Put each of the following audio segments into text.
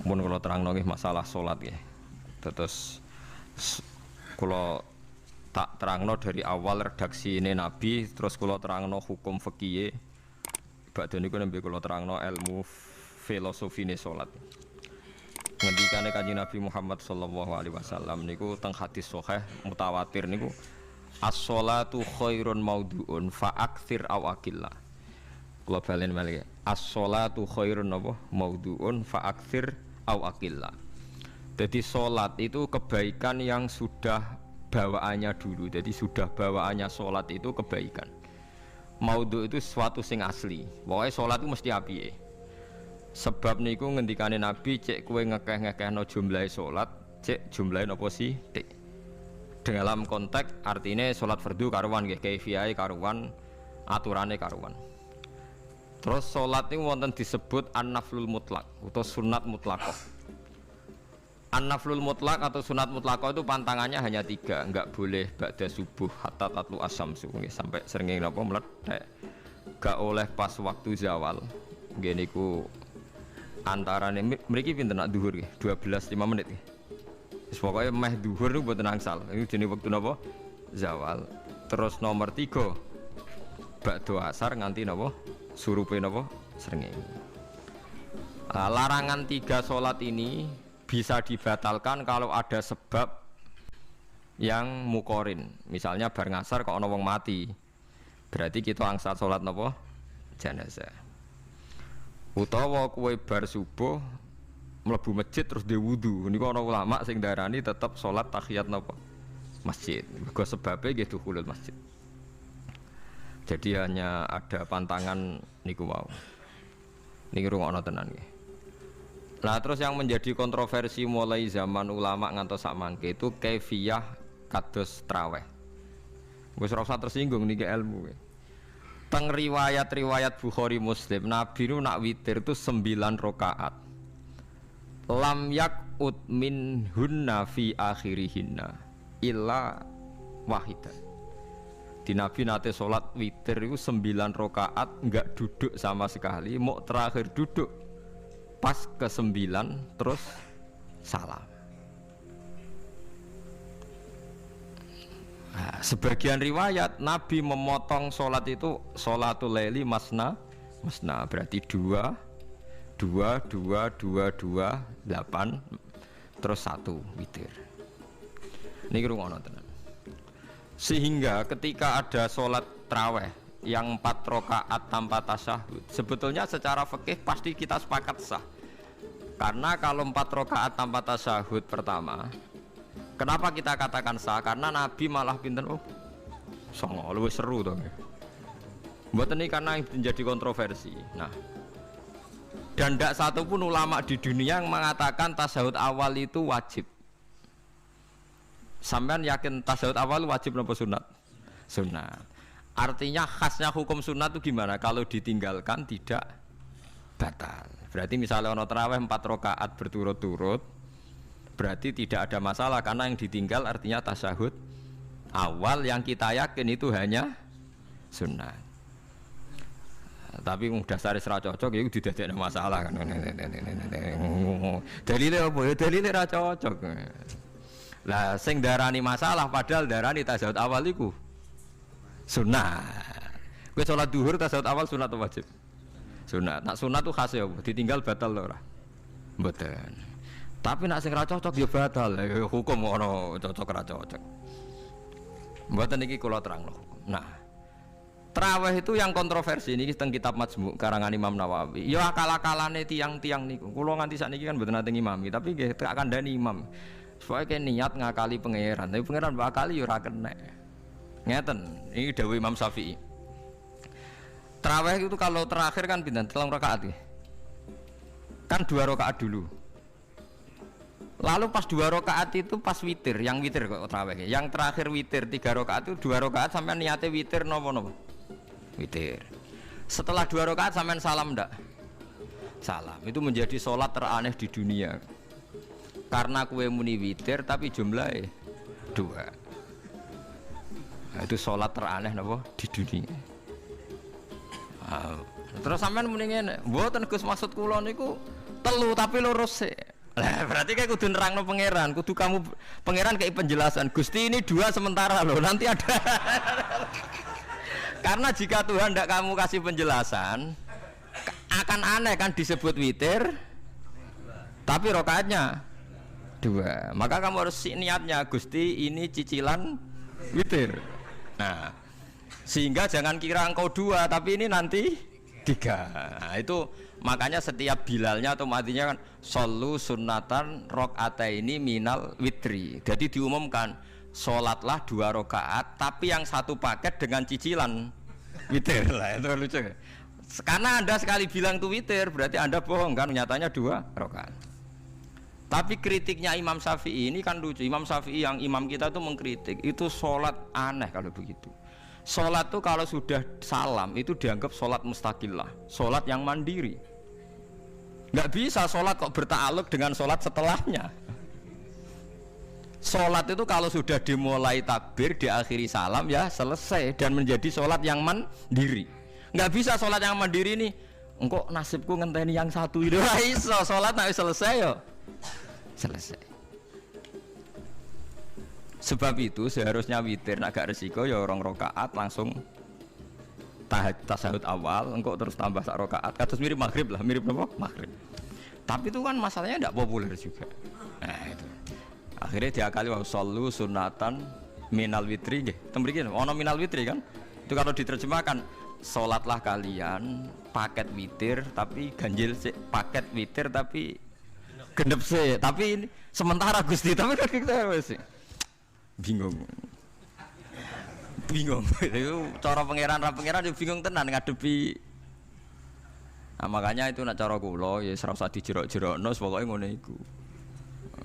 Mun kula terangno nggih masalah salat nggih. Terus kula tak terangno dari awal redaksi ini Nabi, terus kula terangno hukum fikih. Badhe niku nembe kula terangno ilmu filosofine salat. Ngendikane Kanjeng Nabi Muhammad sallallahu alaihi wasallam niku teng hadis sahih mutawatir niku as-sholatu khairun maudhu'un fa aktsir aw aqillah. Kula balen malih. As-sholatu khairun apa? Maudhu'un fa aktsir aw aqillah. Jadi salat itu kebaikan yang sudah bawaannya dulu. Jadi sudah bawaannya salat itu kebaikan. Maudhu itu sesuatu sing asli. Pokoknya salat itu mesti apike. Sebab niku ngendikane Nabi cek kowe ngekeh-ngekehno jumlahe salat, cek jumlahe napa sih? Tik. Dalam konteks artinya salat fardu karuan nggih, kaifiyahe karuan, aturane karuan. Terus salat niku wonten disebut an-naflul mutlak atau sunat mutlaqah. An-naflul mutlak atau sunat mutlaqah itu pantangannya hanya 3, enggak boleh ba'da subuh hatta tatlu asyamsu nggih sampai srengenge napa mlethek. Enggak oleh pas waktu zawal. Nggih niku antarane mriki pinten nak dhuwur nggih 12:05 menit nggih. Wis pokoke meh dhuwur niku mboten angsal. Iku jenenge wektu napa? Zawal. Terus nomor 3 ba'da asar nganti napa? Surupe napa? Srengenge. Larangan 3 salat ini bisa dibatalkan kalau ada sebab yang mukorin. Misalnya bar ngasar kok ana wong mati. Berarti kita angsal salat napa? Jenazah. Utawa kowe bar subuh mlebu masjid terus dhe wudu. Niku ana ulama sing darani tetep salat tahiyat napa? Masjid. Mergo sebabe nggih dukhulul masjid. Jadi hanya ada pantangan niku wau. Niki rungokno tenan nggih. Nah terus yang menjadi kontroversi mulai zaman ulama ngantos sak mangke itu kaifiyah kados traweh. Wis ora usah tersinggung niki ilmu. Teng riwayat-riwayat Bukhari Muslim Nabi nu nak witir itu 9 rakaat. Lam yakut min hunna fi akhirihinna illa wahidah. Di Nabi nate sholat witir itu 9 rakaat enggak duduk sama sekali, mau terakhir duduk pas ke-9 terus salam. Nah, sebagian riwayat Nabi memotong sholat itu sholatul laili masna berarti 2 8 terus 1 witir. Niki rungono tenan. Sehingga ketika ada sholat traweh yang 4 rakaat tanpa tasyahud, sebetulnya secara fikih pasti kita sepakat sah. Karena kalau 4 rakaat tanpa tasyahud pertama, kenapa kita katakan sah? Karena Nabi malah pinten songo luwih seru to. Mboten iki karena menjadi kontroversi. Nah, dan tidak satu pun ulama di dunia yang mengatakan tasyahud awal itu wajib. Sampean yakin tasyahud awal wajib napa sunat? Sunat. Artinya khasnya hukum sunat itu gimana? Kalau ditinggalkan tidak batal. Berarti misalnya ono tarawih 4 rakaat berturut-turut, berarti tidak ada masalah karena yang ditinggal artinya tasyahud awal yang kita yakin itu hanya sunat. Tapi dasar ra cocok itu didadekno masalah kan. Dalile apa ya? Dalile ra cocok. Lah sing darani masalah padahal darani tasyahud awal iku sunat. Kowe salat zuhur tasyahud awal sunat atau wajib? Sunat. Nak sunat tuh khas ya, ditinggal batal lho ora? Mboten. Tapi nak sing ra cocok ya batal. Hukum ono cocok ra cocok. Mboten iki kula terangno hukum. Nah, traweh itu yang kontroversi niki teng kitab Majmu' karangan Imam Nawawi. Ya akal-akalane tiang-tiang niku. Kula nganti sakniki kan mboten nate ngimami, tapi nggih tak kandhani imam. Supaya niat ngakali pangeran, tapi pangeran bakali ya ora kena. Ngeten, ini dawuh Imam Syafi'i. Tarawih itu kalau terakhir kan pinten 3 rakaat ya. Kan 2 rakaat dulu. Lalu pas 2 rakaat itu pas witir, yang witir kok tarawih. Yang terakhir witir 3 rakaat itu 2 rakaat sampean niate witir napa-napa? Witir. Setelah 2 rakaat sampean salam ndak? Salam. Itu menjadi sholat teraneh di dunia. Karena kue muni witir tapi jumlahnya 2. Nah, itu sholat teraneh napa di dunia. Terus sampean muni ngene, mboten Gus maksud kula niku telu tapi lurus sik. Lah berarti kayak kudu nerangno pangeran, kudu kamu pangeran kayak penjelasan. Gusti ini 2 sementara loh, nanti ada. Karena jika Tuhan tidak kamu kasih penjelasan, akan aneh kan disebut witir, tapi rokaatnya 2. Maka kamu harus niatnya Gusti ini cicilan witir. Nah, sehingga jangan kira engkau 2, tapi ini nanti 3. Nah, itu makanya setiap bilalnya atau matinya kan solu sunnatan rok'ataini minal witri. Jadi diumumkan sholatlah 2 rakaat tapi yang 1 paket dengan cicilan witir. Lah itu lucu. Karena Anda sekali bilang itu witir berarti Anda bohong kan, nyatanya 2 rakaat. Tapi kritiknya Imam Syafi'i ini kan lucu. Imam Syafi'i yang imam kita itu mengkritik itu sholat aneh kalau begitu. Sholat itu kalau sudah salam itu dianggap sholat mustaqillah, sholat yang mandiri. Nggak bisa sholat kok bertakluk dengan sholat setelahnya. Sholat itu kalau sudah dimulai takbir, diakhiri salam ya selesai dan menjadi sholat yang mandiri. Nggak bisa sholat yang mandiri ini, engkau nasibku ngenteni yang 1 itu. Iso sholat nggak selesai yo, selesai. Sebab itu seharusnya witir agak resiko ya 2 rakaat langsung tasahud awal, engkau terus tambah 1 rakaat. Kados mirip maghrib lah, mirip apa? Maghrib. Tapi itu kan masalahnya tidak populer juga. Nah itu. Akhirnya diakali wa shollu sunatan minal witri nggih. Temriki ono minal witri kan? Itu kalau diterjemahkan salatlah kalian paket witir tapi ganjil sih, paket witir tapi gendep sih. Tapi ini sementara Gusti tapi kan kita sih. Bingung. Itu cara pangeran yo bingung tenan ngadepi. Nah, makanya itu nak cara kula ya ora usah dijerok-jerokno pokoke ngono iku.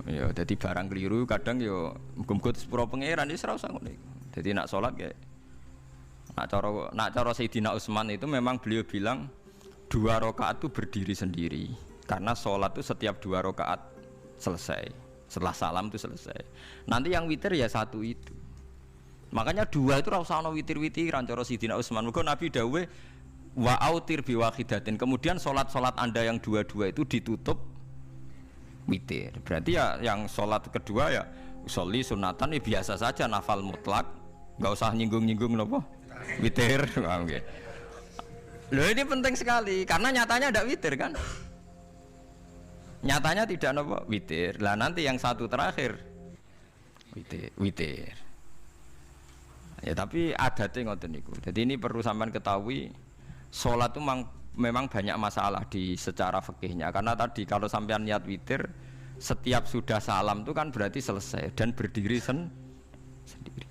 Ya dadi barang keliru kadang yo muga-muga sepuro pangeran wis ora usah ngono iku. Dadi nak salat kayak nak cara Sayyidina Utsman itu memang beliau bilang 2 rakaat itu berdiri sendiri. Karena salat itu setiap 2 rakaat selesai. Setelah salam itu selesai. Nanti yang witir ya 1 itu. Makanya 2 itu ora usah ana witir-witiran cara Sayyidina Utsman. Muga Nabi dawuh wa autir biwahidatin. Kemudian sholat-sholat Anda yang 2 itu ditutup witir. Berarti ya yang sholat kedua ya sholli sunatan ya biasa saja nafal mutlak, nggak usah nyinggung-nyinggung nopo witir. Okay. Loh ini penting sekali karena nyatanya ada witir kan? Nyatanya tidak nopo witir. Lah nanti yang 1 terakhir witir. Ya tapi adatnya ngoten niku. Jadi ini perlu sampean ketahui. Sholat itu memang banyak masalah di secara fikihnya karena tadi kalau sampean niat witir setiap sudah salam itu kan berarti selesai dan berdiri sendiri.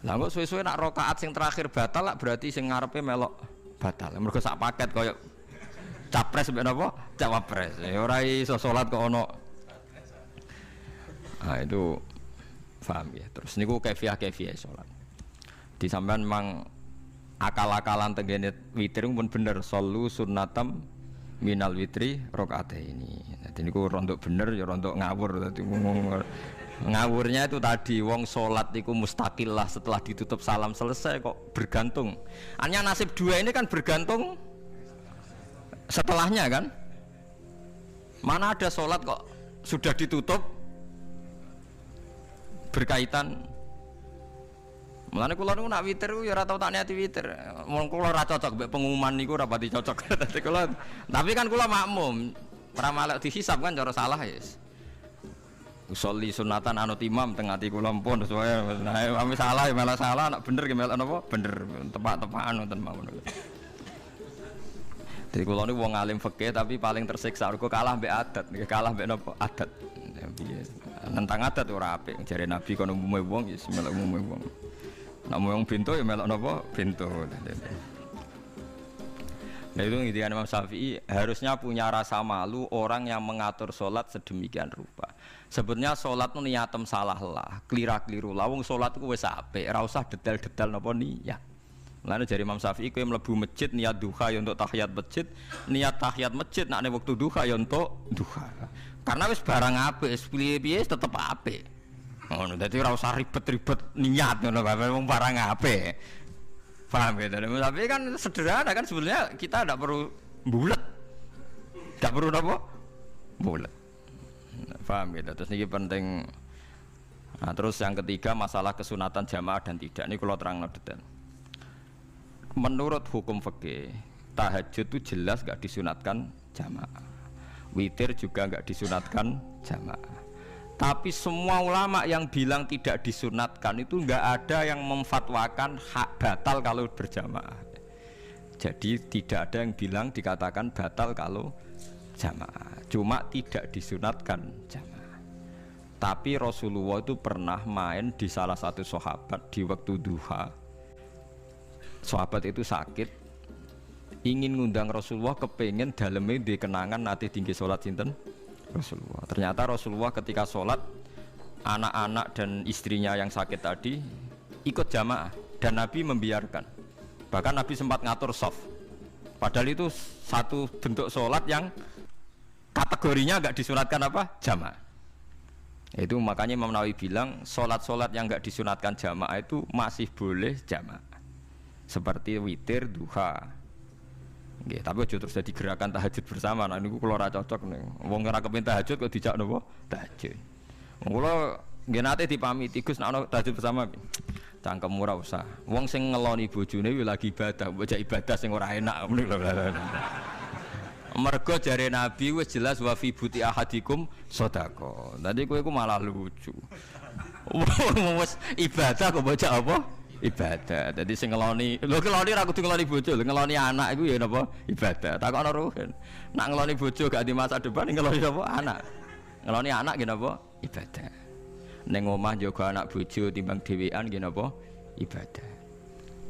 Lah kok suwe-suwe nak rakaat sing terakhir batal lah berarti sing ngarepe melok batal. Mergo sak paket koyo capres mbek napa? Cawapres. Ya ora iso salat kok ono. Nah itu paham ya. Terus niku kaifiah salat. Di sampean memang akal-akalan tenggene witir pun bener solu sunnatam minal witri rakaataini. Dadi niku rontok bener ya rontok ngawur dadi ngawurnya itu tadi wong salat iku mustaqillah setelah ditutup salam selesai kok bergantung. Hanya nasib 2 ini kan bergantung setelahnya kan? Mana ada salat kok sudah ditutup berkaitan. Mulane kula niku nak witir ya ora tau tak niati witir. Wong kula ora cocok mbek pengumuman niku ora pati cocok. Dadi kula tapi kan kula makmum. Ora malek dihisab kan cara salah ya. Usolli sunatan anut imam teng ati kula pun sesuai. Nah, ame salah ya malah salah, nak bener ki melok napa? Bener, tepak-tepakan wonten mawon. Jadi kula niku wong alim fikih tapi paling tersiksa kok kalah mbek adat, kalah mbek napa? Adat. Nentang adat ora apik. Jare Nabi kono umume wong ya melok umume wong. Nak mau yang pintu ya melok nopo pintu. Nah itu intinya Imam Syafi'i harusnya punya rasa malu orang yang mengatur sholat sedemikian rupa. Sebetulnya sholat itu niatem salah lah, keliru lah. Wong sholat itu wes apik, ora usah detail-detail nopo niat. Lalu dari Imam Syafi'i kowe mlebu masjid niat duha ya untuk tahiyat masjid, niat tahiyat masjid nak waktu duha ya untuk duha. Karena wis barang apik, wis piye-piye tetep apik. Oh, jadi ora usah ribet-ribet niat ngono bae wong barang apik. Paham ya? Tapi kan sederhana kan sebenarnya kita tidak perlu bulat. Tidak perlu apa? bulat. Paham gitu. Terus ini penting. Nah, terus yang ketiga masalah kesunatan jamaah dan tidak. Ini kalau terang detail. Menurut hukum fikih, tahajud itu jelas gak disunatkan jamaah. Witir juga gak disunatkan jamaah. Tapi semua ulama yang bilang tidak disunatkan itu gak ada yang memfatwakan hak batal kalau berjamaah. Jadi tidak ada yang bilang dikatakan batal kalau jamaah. Cuma tidak disunatkan jamaah. Tapi Rasulullah itu pernah main di salah satu sahabat di waktu duha. Sahabat itu sakit, ingin ngundang Rasulullah, kepengen dalamnya di kenangan nanti tinggi sholat sinten Rasulullah. Ternyata Rasulullah ketika sholat, anak-anak dan istrinya yang sakit tadi ikut jamaah dan Nabi membiarkan. Bahkan Nabi sempat ngatur soft. Padahal itu satu bentuk sholat yang kategorinya nggak disunatkan apa? Jamaah. Itu makanya Imam Nawawi bilang sholat-sholat yang nggak disunatkan jamaah itu masih boleh jamaah. Seperti witir, duha. Nggih, tapi aja terus jadi gerakan tahajud bersama. Nah niku kula ora cocok nih. Wong ora kepen tahajud kok dijak napa? Tahajud. Wong kula nggih nate dipamiti Gus nek ana tahajud bersama. Cangkem ora usah. Wong sing ngeloni bojone kuwi lagi ibadah, bocah ibadah sing ora enak ngono lho. Mergo jare Nabi wis jelas wa fi buti ahadikum sedekah. Dadi kowe iku malah lucu. Wis ibadah kok bocah apa? Ibadah. Dadi sing ngeloni, lho ngeloni ra kudu ngeloni bojo, ngeloni anak iku ya napa? Ibadah. Takokno ruhen. Nak ngeloni bojo gak di masa depan ngeloni apa? Anak. Ngeloni anak nggih napa? Ibadah. Ning omah njaga anak bojo timbang dhewean nggih napa? Ibadah.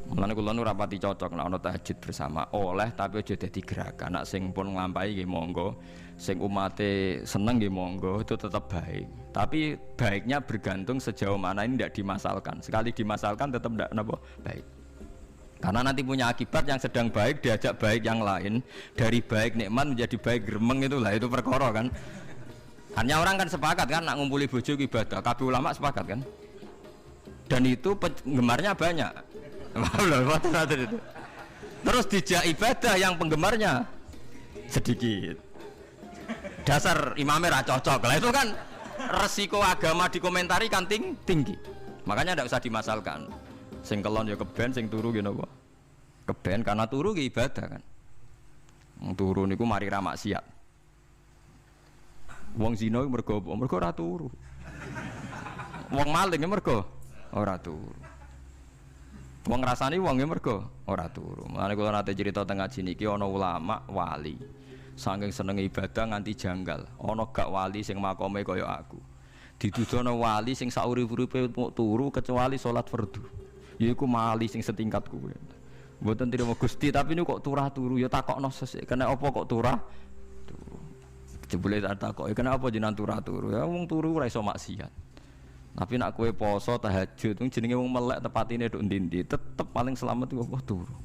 Mulane kula nu rapati cocok nek ana tahajud bersama oleh tapi aja dadi gerakan. Nek sing pun nglampahi nggih monggo, sing umate seneng nggih monggo, itu tetap baik. Tapi baiknya bergantung sejauh mana ini tidak dimasalkan. Sekali dimasalkan tetap tidak napa baik. Karena nanti punya akibat yang sedang baik diajak baik yang lain, dari baik nikmat menjadi baik gremeng itulah itu perkara kan. Hanya orang kan sepakat kan nak ngumpuli bojo ibadah, kabeh ulama sepakat kan. Dan itu penggemarnya banyak. Terus dijak ibadah yang penggemarnya sedikit. Dasar imamnya ra cocok. Lah itu kan resiko agama dikomentari kan tinggi. Makanya tidak usah dimasalkan. Sing kelon ya keben, sing turu ya napa? Keben karena turu ki ibadah kan. Wong turu niku mari ra maksiat. Wong zina mergo ora turu. Wong maling mergo ora turu. Wong ngrasani wong ya mergo ora turu. Mulane kula nate cerita teng ngaji niki ana ulama wali. Saking seneng ibadah nganti janggal. Ana gak wali sing makome kaya aku. Didudono wali sing saurip-uripe turu kecuali salat fardu. Yaiku wali sing setingkat kuwe. Mboten trimo Gusti tapi niku kok turah turu ya takokno sesuk. Kena apa kok turah? Turu. Jebule tak takoki kenapa jenengan turah turu? Ya wong turu ora iso maksiat. Tapi nak kue poso tahajud, jenenge wong melek tepatine nduk ndi-ndi, tetep paling selamat iku apa turu.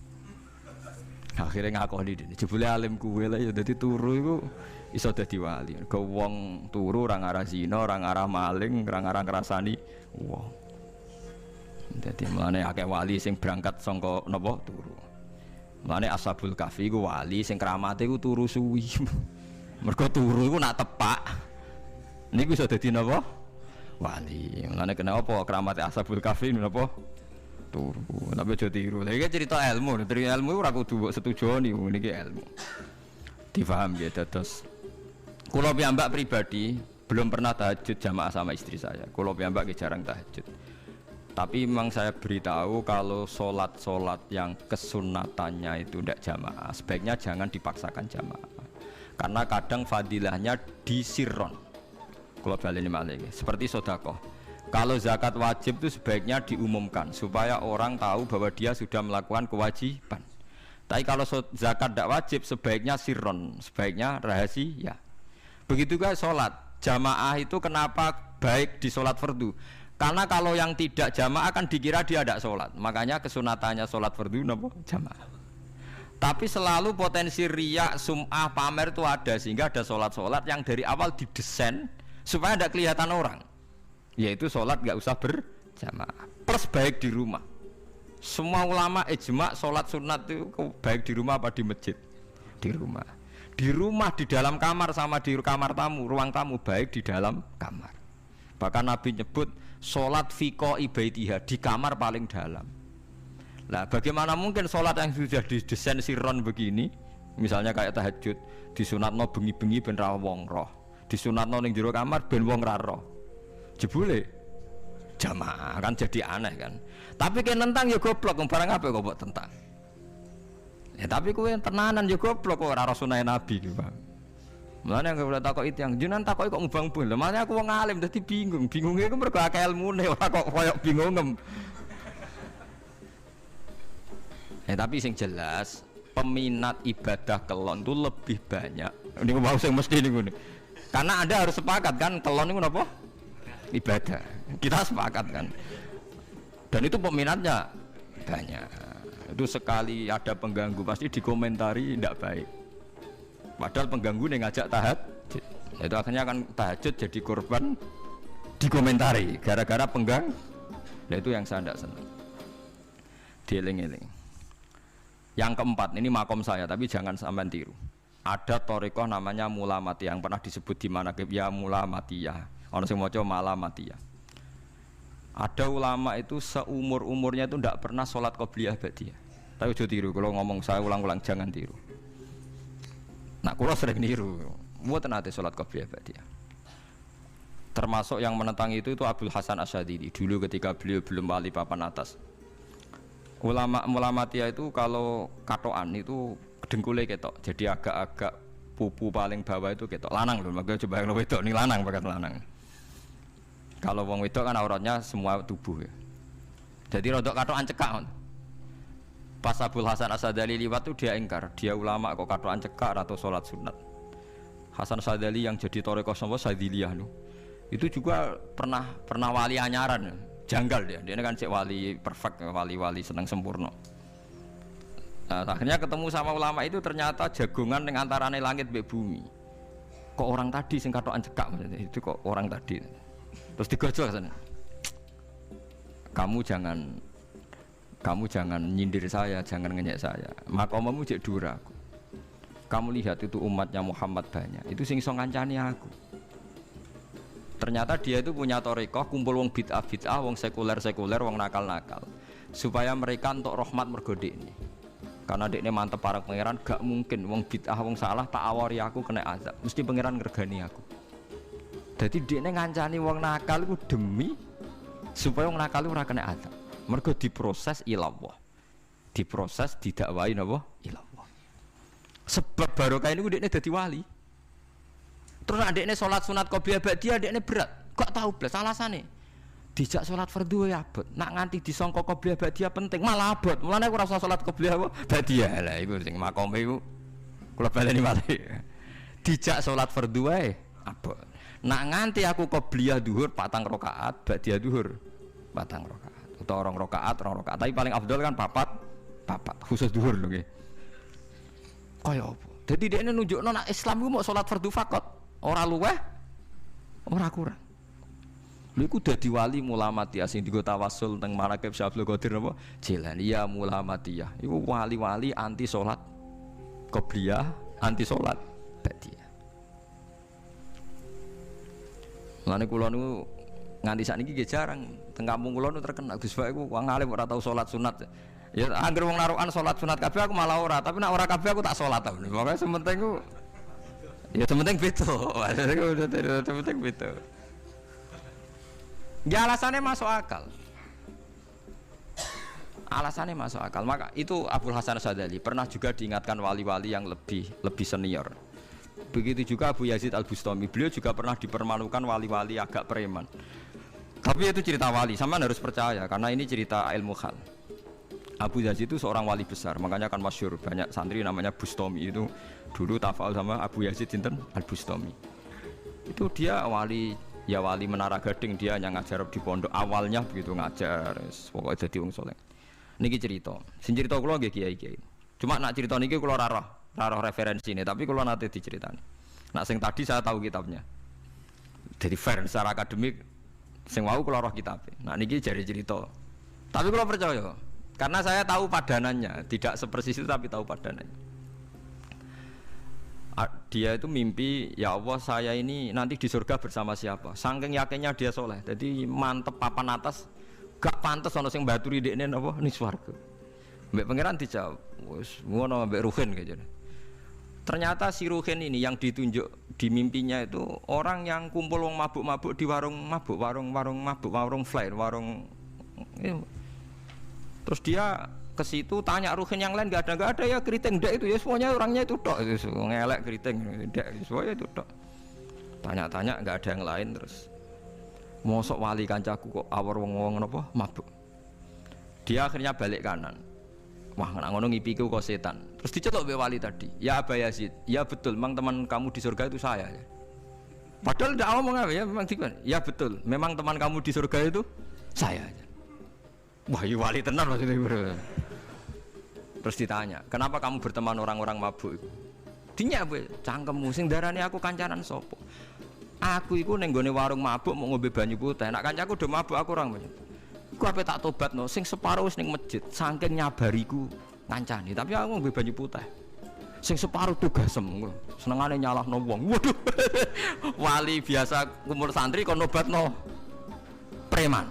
Akhirnya ngakoni dene. Jebule alim kuwe lah ya dadi turu iku iso dadi wali. Go wong turu ora ngarah zina, ora ngarah maling, ora ngarah ngrasani wong. Dadi mulane akeh wali sing berangkat saka napa turu. Mulane Ashabul Kahfi iku wali sing kramate iku turu suwi. Mergo turu iku nak tepak. Niku iso dadi napa? Wali. Mulane kena apa kramate Ashabul Kahfi napa? Turu. Tapi aja tiru. Lha iki cerita ilmu, dari ilmu ora kudu mbok setujoni niki ilmu. Difaham ya dados. Kula piyambak pribadi belum pernah tahajud jamaah sama istri saya. Kula piyambak jarang tahajud. Tapi memang saya beritahu kalau sholat yang kesunatannya itu tidak jamaah, sebaiknya jangan dipaksakan jamaah. Karena kadang fadilahnya disirron. Kalau balik ini malah seperti sodakoh. Kalau zakat wajib itu sebaiknya diumumkan supaya orang tahu bahwa dia sudah melakukan kewajiban. Tapi kalau zakat tidak wajib sebaiknya sirron, sebaiknya rahasia. Begitu juga sholat jamaah itu kenapa baik di sholat fardu? Karena kalau yang tidak jamaah kan dikira dia tidak sholat. Makanya kesunatannya sholat fardu napa jamaah. Tapi selalu potensi riya, sum'ah, pamer itu ada sehingga ada sholat yang dari awal didesain supaya tidak kelihatan orang, yaitu sholat nggak usah berjamaah plus baik di rumah. Semua ulama ijma sholat sunat itu baik di rumah apa di masjid? Di rumah. Di rumah, di dalam kamar sama di kamar tamu, ruang tamu baik di dalam kamar. Bahkan Nabi nyebut sholat fi qai baitiha, di kamar paling dalam. Lah bagaimana mungkin sholat yang sudah didesain sirron begini, misalnya kayak tahajud, disunatno bengi-bengi ben ra wong roh, disunatno ning jero kamar ben wong ra roh. Jebule jamaah kan jadi aneh kan. Tapi kan tentang ya goblok, barang apa kok mbok tentang. Ya tapi kowe tenanan ya goblok kok ora sunah Nabi iki, Pak. Mulane nek ora takok itu yang jenengan takoki kok ngubang-ubang. Lah makane aku wong alim dadi bingung. Bingunge iku mergo akeh ilmune ora kok koyo bingungem. Tapi sing jelas peminat ibadah kelon itu lebih banyak. Ini mau sing mesti niku. Karena Anda harus sepakat kan kelon niku napa? Ibadah. Kita sepakat kan. Dan itu peminatnya banyak. Itu sekali ada pengganggu pasti dikomentari tidak baik. Padahal pengganggu yang ngajak tahajud. Itu akhirnya kan tahajud jadi korban dikomentari gara-gara pengganggu. Nah itu yang saya tidak senang. Dieling-eling. Yang keempat ini makom saya tapi jangan sampai tiru. Ada thariqah namanya Mulamatiyah yang pernah disebut di mana ya Mulamatiyah. Ono sing maca Malamatiyah. Ada ulama itu seumur-umurnya itu tidak pernah sholat qobliyah ba'diyah. Tapi ojo tiru, kalau ngomong saya ulang-ulang jangan tiru. Nah, kalau sering tiru, mboten nate sholat qobliyah ba'diyah. Termasuk yang menentang itu Abdul Hasan Asyadili dulu ketika beliau belum wali papan atas. Ulama Mulamatiyah itu kalau katoan itu dengkulnya ketok, jadi agak-agak pupu paling bawah itu ketok lanang loh, makanya coba yang wedok nih lanang bakat lanang. Kalau wong wedok kan auratnya semua tubuh ya. Jadi rodok katoan cekak. Pas Abdul Hasan Asyadili liwat tuh dia ingkar, dia ulama kok katoan cekak atau sholat sunat. Hasan Asyadili yang jadi thariqah sama Syadziliyah itu juga pernah wali anyaran. Janggal dia kan cek wali perfect, wali senang sempurna. Nah, akhirnya ketemu sama ulama itu ternyata jagongan dengan antarane langit mbek bumi. Kok orang tadi sing katokan cekak maksudnya itu kok orang tadi. Terus digojol sana. Kamu jangan nyindir saya, jangan ngenyek saya. Makomamu cek dura aku. Kamu lihat itu umatnya Muhammad banyak. Itu sing iso ngancani aku. Ternyata dia itu punya thariqah kumpul wong bid'ah, wong sekuler, wong nakal. Supaya mereka untuk rahmat mergo dekne. Karena dekne mantep para pangeran, gak mungkin wong bid'ah, wong salah tak awari aku kena azab. Mesti pangeran ngergani aku. Jadi dekne ngancani wong nakal iku demi supaya wong nakal ora kena azab. Mergo diproses ilallah. Diproses didakwahi napa? Ilallah. Sebab barokah ini dekne dadi wali. Terus adekne sholat sunat qobliyah ba'diyah adekne berat. Kok tahu blas alasane? Dijak sholat fardhu ya abot. Nak nganti disangka qobliyah ba'diyah penting malah abot. Mulane aku ora usah sholat qobliyah ba'diyah. Lah iku sing makome iku kula baleni malih. Dijak sholat fardhu wae abot. Nak nganti aku qobliyah dhuhur 4 rakaat, ba'diyah dhuhur 4 rakaat. Utawa 2 rakaat. Tapi paling afdal kan 4 khusus dhuhur lho nggih. Kaya apa? Dadi dekne nunjukno nek Islam iku mau sholat fardhu faqat. Ora luweh, ora kurang. Lha iku dadi wali Mulamatiyah sing digo tawasul teng Manaqib Syekh Abdul Qadir napa? Jilaniyah Mulamatiyah. Iku wali-wali anti salat qobliyah, anti salat ba'diyah. Mulane kula niku nganti sakniki nggih jarang teng kampung kula niku terkenal Gus Bak iku wong alim ora tau salat sunat. Ya anggere wong narukan salat sunat kabeh aku malah ora, tapi nek ora kabeh aku tak salat ta. Pokoke sementing ku ya penting beto, penting beto. Ya alasannya masuk akal. Alasannya masuk akal. Maka itu Abdul Hasan Asyadili pernah juga diingatkan wali-wali yang lebih senior. Begitu juga Abu Yazid Al-Bustami. Beliau juga pernah dipermalukan wali-wali agak preman. Tapi itu cerita wali, sama harus percaya karena ini cerita ilmu hal. Abu Yazid itu seorang wali besar, makanya kan masyhur banyak santri namanya Bustami itu dulu tafal sama Abu Yazid sinten Al-Bustami. Itu dia wali Menara Gading, dia yang ngajar di pondok awalnya begitu ngajar, pokoknya jadi wong saleh. Niki cerita, sing cerita kula nggih kiai-kiai. Cuma nak cerita niki kula ora roh referensine, tapi kula nate diceritani. Nak sing tadi saya tahu kitabnya. Jadi fair secara akademik sing wau kula roh kitabe. Nak niki jari cerita. Tapi kula percaya karena saya tahu padanannya, tidak sepersis itu tapi tahu padanannya. Dia itu mimpi, ya Allah saya ini nanti di surga bersama siapa. Saking yakinnya dia soleh, jadi mantep papan atas, gak pantas ono sing baturi dekne apa ning swarga. Mbek pangeran dijawab, wis ngono mbek Ruhin kayaknya. Ternyata si Ruhin ini yang ditunjuk di mimpinya itu orang yang kumpul wong mabuk-mabuk di warung mabuk, warung flare, warung. Terus dia ke situ tanya Ruhin yang lain nggak ada ya keriting ndak itu ya semuanya orangnya itu tok itu ngelek keriting ndak semuanya itu tok. Tanya-tanya nggak ada yang lain terus. Mosok wali kancaku kok awor wong-wong napa mabuk. Dia akhirnya balik kanan. Wah, nak ngono ngipiku kok setan. Terus diceluk be wali tadi. Ya Aba Yazid, ya betul, memang teman kamu di surga itu saya. Padahal tidak ngomong apa ya, memang dikon. Ya betul, memang teman kamu di surga itu saya. Wah, ya wali tenan maksudnya bro. Terus ditanya, kenapa kamu berteman orang-orang mabuk? Dinya be, cangkemmu sing darani aku kancanan sopo. Aku iku ning gone warung mabuk mau ngombe banyu putih. Nak kancaku do mabuk aku orang banyak. Iku ape tak tobatno, sing separuh wis ning masjid, saking nyabariku ngancani, tapi aku ngombe banyu putih. Sing separuh tugasem ngono. Senengane nyalahno wong. Waduh. Wali biasa umur santri kon nobatno preman.